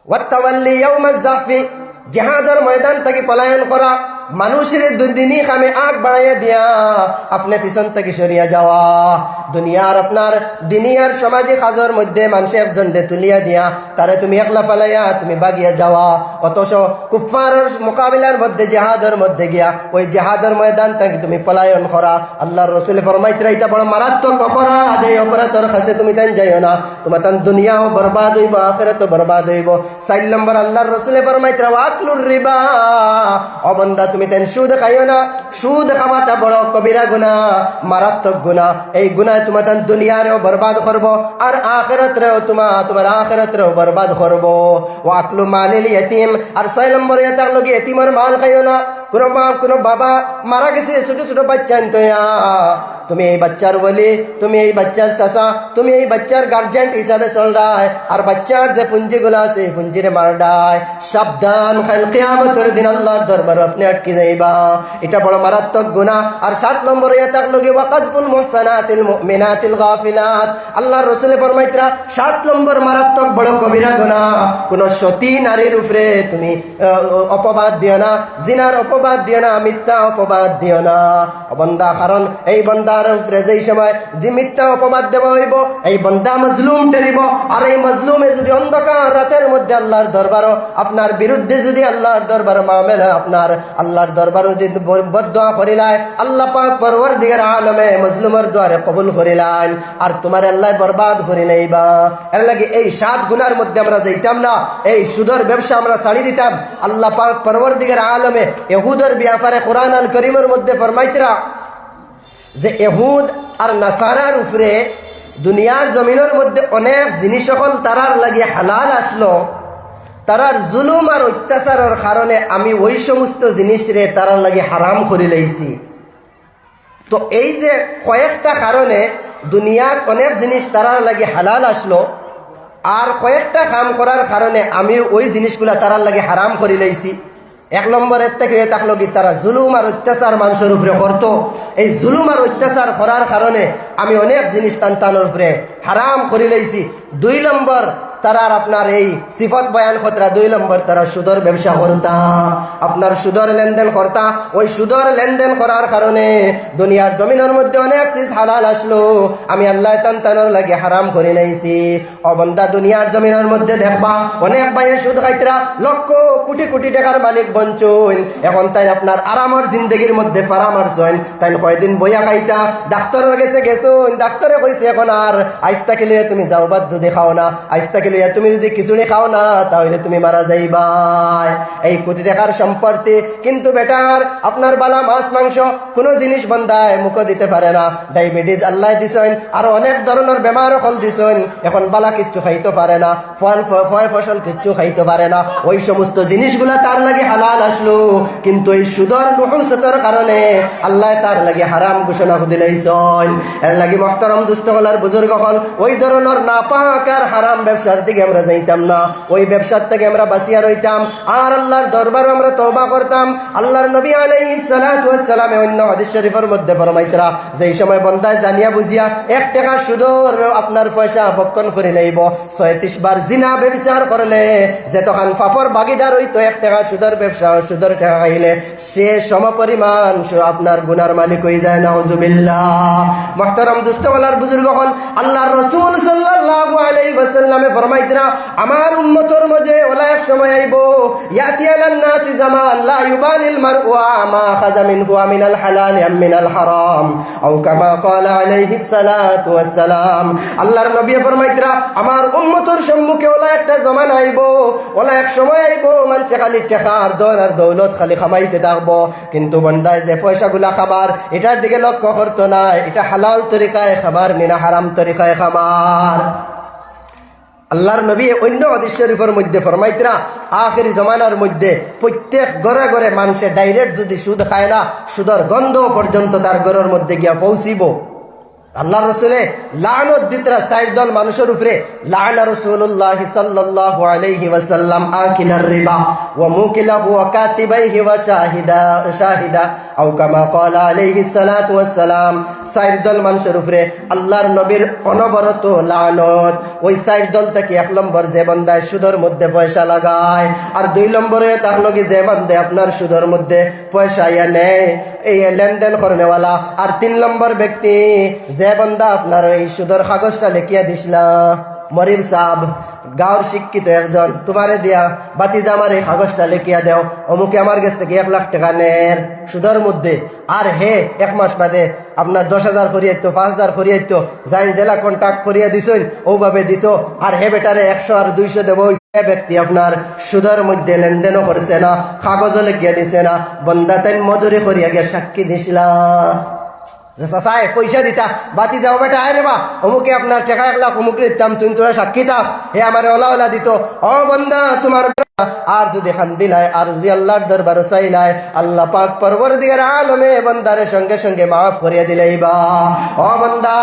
ওয়াতাওয়াল্লি ইয়াউমাজ জাহফি, জিহাদের ময়দান থেকে পলায়ন করা, মানুষের দিনই কামে আগ বাড়াইয়া দিয়া আপনি পিছন থেকে সরিয়া যাওয়া। দুনিয়ার আপনার দিনিয়ার সামাজিক কাজের মধ্যে মানুষ একজনকে তুলিয়া দিয়া তারে তুমি একলা ফালাইয়া তুমি বাগিয়া যাওয়া, অথচ কুফফারের মোকাবিলার মধ্যে জিহাদের মধ্যে গিয়া ওই জিহাদের ময়দান থেকে তুমি পলায়ন করা। আল্লাহর রাসূল ফরমাইতরা এটা বড় মারাত্মক অপরাধ, এই অপরাধের কাছে তুমি তান যাইও না, তোমার তান দুনিয়াও বরবাদ হইব, আখিরাতও বরবাদ হইব। 4 নম্বর আল্লাহর রাসূল ফরমাইতরা ওয়াকলুর রিবা, ও বান্দা তুমি তেন সুদ খাইও না, সুদ খাওয়াটা বড় কবিরা গুনাহ, মারাত্মক গুনাহ। এই গুনাহ তোমার তান দুনিয়ারেও বরবাদ করব, আর আখিরাতেও তোমার আখিরাতেও বরবাদ করব। ওয়াকলু মালিল ইয়াতীম, আর 6 নম্বরে থাকলো কি এতিমের মাল খাইও না। কোনো বাবা মারা গেছে, ছোট ছোট বাচ্চা আনতয়া, তুমি এই বাচ্চার বলি, তুমি এই বাচ্চার চাচা, তুমি এই বাচ্চার গার্জেন্ট হিসাবে চলরায়, আর বাচ্চার যে পুঞ্জিগুলো আছে পুঞ্জিরে মারডায়। সাবধান, কাল কিয়ামতের দিন আল্লাহর দরবারে আপনি আটকে যাইবা, এটা বড় মারাত্মক গুনাহ। আর 7 নম্বরে থাকলো কি ওয়াকাযফুল মুহসানাতিল মুমিনাতিল গাফিলাত, আল্লাহর রাসূল ফরমাইতরা 7 নম্বর মারাত্মক বড় কবিরা গুনাহ। কোন সতী নারীর উপরে তুমি অপবাদ দিও না, জিনার অপবাদ দিও না, মিথ্যা অপবাদ দিও না বান্দা, কারণ এই বান্দার উপরে যেই সময় যে মিথ্যা অপবাদ দেওয়া হইব এই বান্দা মজলুম টেরিব, আর এই মজলুমে যদি অন্ধকার রাতের মধ্যে আল্লাহর দরবারও আপনার বিরুদ্ধে যদি আল্লাহর দরবার মামলা আপনার আল্লাহর দরবারও যদি বদদোয়া করিলায়, আল্লাহ পাক পরওয়ারদিগার আলমে মজলুমের দ্বারে কবুল করিলেন, আর তোমার আল্লাহ বরবাদ করে নেইবা। এর লাগে এই 7 গুনার মধ্যে আমরা যাইতাম না, এই সুদের ব্যবসা আমরা ছাড়ি দিতাম। আল্লাহ পাক পরওয়ারদিগার আলমে ইহুদের ব্যাপারে কোরআন আল করিমের মধ্যে ফরমাইতরা যে ইহুদ আর নাসারার উপরে দুনিয়ার জমিনের মধ্যে অনেক জিনিস সকল তারার লাগে হালাল আসলো, তারার জুলুম আর অত্যাচারের কারণে আমি ওই সমস্ত জিনিস রে তারার লাগে হারাম করে লাইছি। তো এই যে কয়েকটা কারণে দুনিয়াত অনেক জিনিস তারার লাগে হালাল আসলো, আর কয়েকটা কাম করার কারণে আমি ওই জিনিসগুলা তারার লাগে হারাম করে লাইছি। এক নম্বরের থেকে থাকলো কি তারা জুলুম আর অত্যাচার মানুষের উপরে করতো। এই জুলুম আর অত্যাচার করার কারণে আমি অনেক জিনিস তান্তানোর উপরে হারাম করে লাইছি। 2 নম্বর তারার আপনার এই সিফত বয়ান খতরা। 2 নম্বর তারা সুদর ব্যবসা করতা, আপনার সুদর লেনদেন করতা। ওই সুদর লেনদেন করার কারণে দুনিয়ার জমিনের মধ্যে অনেক চিজ হালাল আসলো, আমি আল্লাহ তান্তানোর লাগে হারাম করে লাইছি। অবন্দা দুনিয়ার জমিনের মধ্যে দেখবা অনেক ভাইয়ে সুদ খাইতরা লক্ষ কোটি কোটি টাকার মালিক বঞ্চন। এখন তাই আপনার আরামর জিন্দগির মধ্যে পরামর্শন, তাই কয়দিন বইয়া খাইতা, ডাক্তারের কাছে গেছুন, ডাক্তারে কইছে এখন আর আইস্তা খেলে তুমি যাও বাদ যদি খাও না, আইস্তা খেলে তুমি যদি খিচুড়ি খাও না তাহলে তুমি মারা যাইবা। এই কোটি টাকার সম্পত্তি কিন্তু বেটার আপনার বালা মাছ মাংস কোনো জিনিস বন্ধায় মুখ দিতে পারে না। ডায়াবেটিস আল্লাহ দিছেন, আরো অনেক ধরনের বেমার ফল দিছেন, এখন বালা কিচ্ছু খাইতে পারে না, ফল ফসল কিচ্ছু খাইতে পারে না। ওই সমস্ত জিনিসগুলা তার লাগে হালাল আসলো, কিন্তু এই সুদর নুহুসতর কারণে আল্লাহ তার লাগে হারাম ঘোষণা দিলাইছেন। এর লাগি মুহতারাম দোস্ত হলার বুজুর্গ হল ওই ধরনের নাপাক আর হারাম ব্যবসার দিকে আমরা যাইতাম না, ওই ব্যবসার থেকে আমরা বাঁচিয়া রইতাম, আর আল্লাহর দরবারে আমরা তওবা করতাম। আল্লাহর নবী আলাইহিস সালাতু ওয়াস সালাম অন্য হাদিস শরীফের মধ্যে ফরমাইতরা যেই সময় বন্দায় জানিয়া বুঝিয়া 1 টাকা সুদর আপনার পয়সা ভক্ষণ করে লইব, 36 বার জিনা ব্যভিচার করলে যে তখন ফাফর ভাগিদার হইতো 1 টাকা সুদর ব্যবসা সুদর টাকা খাইলে সে সমপরিমাণ আপনার গুনার মালিক হয়ে যায়। নাউজুবিল্লাহ। মুহতারাম দোস্ত ওয়ালার বুজুর্গ হল আল্লাহর রাসূল সাল্লাল্লাহু আলাইহি ওয়াসাল্লামে ফরমাইতরা আমার উম্মতের মধ্যে ওলা এক সময় আইবো ইয়াতি আলান নাসি জামান লা ইউবালিল মারউ মা খাযা মিনহু মিনাল হালাল আম মিনাল হারাম আও কামা ক্বালা আলাইহিস সালাতু ওয়াস সালাম। আল্লাহর নবী ফরমাইতরা আমার উম্মতের সম্মুখে ওলা একটা জমানা আইবো, ওলা এক সময় আইবো মানুষে খালি টাকা আর দৌল আর দৌলত খালি খামাইতে থাকবো, কিন্তু বন্দায় যে পয়সাগুলা খাবার এটার দিকে লক্ষ্য করতো না, এটা হালাল তরিকায় খাবার না হারাম তরিকায় খাবার। আল্লাহর নবী অন্য হাদিস শরীফের মধ্যে ফরমাইতরা আখিরি জমানার মধ্যে প্রত্যেক ঘরে ঘরে মানুষে ডাইরেক্ট যদি সুদ খায় না, সুদর গন্ধ পর্যন্ত তার ঘরের মধ্যে গিয়া পৌঁছিব। আল্লাহ রসুলে লানত দিতরা 4 দল মানুষের উপরে। লানা রাসূলুল্লাহ সাল্লাল্লাহু আলাইহি ওয়াসাল্লাম আকিলার রিবা ওয়া মুকিলাহু ওয়া কাতিবাইহি ওয়া শাহিদা আও কামা ক্বালা আলাইহি সালাতু ওয়াস সালাম। 4 দল মানুষের উপরে আল্লাহর নবীর অনবরত লানত। ওই 4 দল থেকে 1 নম্বর যে বান্দায় সুদের মধ্যে পয়সা লাগায়, আর 2 নম্বরে তাহলো কি যে বান্দে আপনার সুদের মধ্যে পয়সা নেয় এই লেনদেন করেনেওয়ালা, আর 3 নম্বর ব্যক্তি যে বন্দা আপনার এই সুদর কাগজটা লিখিয়া দিসলা মরিব সাহেব গাঁর শিক্ষিত একজন তোমারে দিয়া বাতিজা আমার এই কাগজটা লিখিয়া দেও, অমুকে আমার কাছ থেকে 1 লাখ টাকা নের সুদর মধ্যে, আর হে 1 মাস বাদে আপনার 10,000 করিয়াইত 5,000 করিয়াইত যাইন জেলা কন্ট্যাক্ট করিয়া দিছেন ওভাবে দিত, আর হে বেটারে 100 আর 200 দেব। ব্যক্তি আপনার সুদের মধ্যে লেনদেনও করছে না, কাগজও লিখিয়া দিছে না, বন্দা তাই মজুরি করিয়া গিয়া সাক্ষী দিছিলা চাচাই পয়সা দিতা বাতি যাও বেটা আয় রে বা অমুকে আপনার টাকা 1 লাখ অমুকে দিতাম, তুমি তোরা সাক্ষী থাক, হে আমার ওলা ওলা দিত। ও বন্দা তোমার আর যদি খান দিলাই আর যদি আল্লাহর দরবার চাইলাই আল্লাহ পাক পরবর্তীকার আলমে বন্দারের সঙ্গে সঙ্গে মাফ করিয়া দিলাইবা। ও বন্দা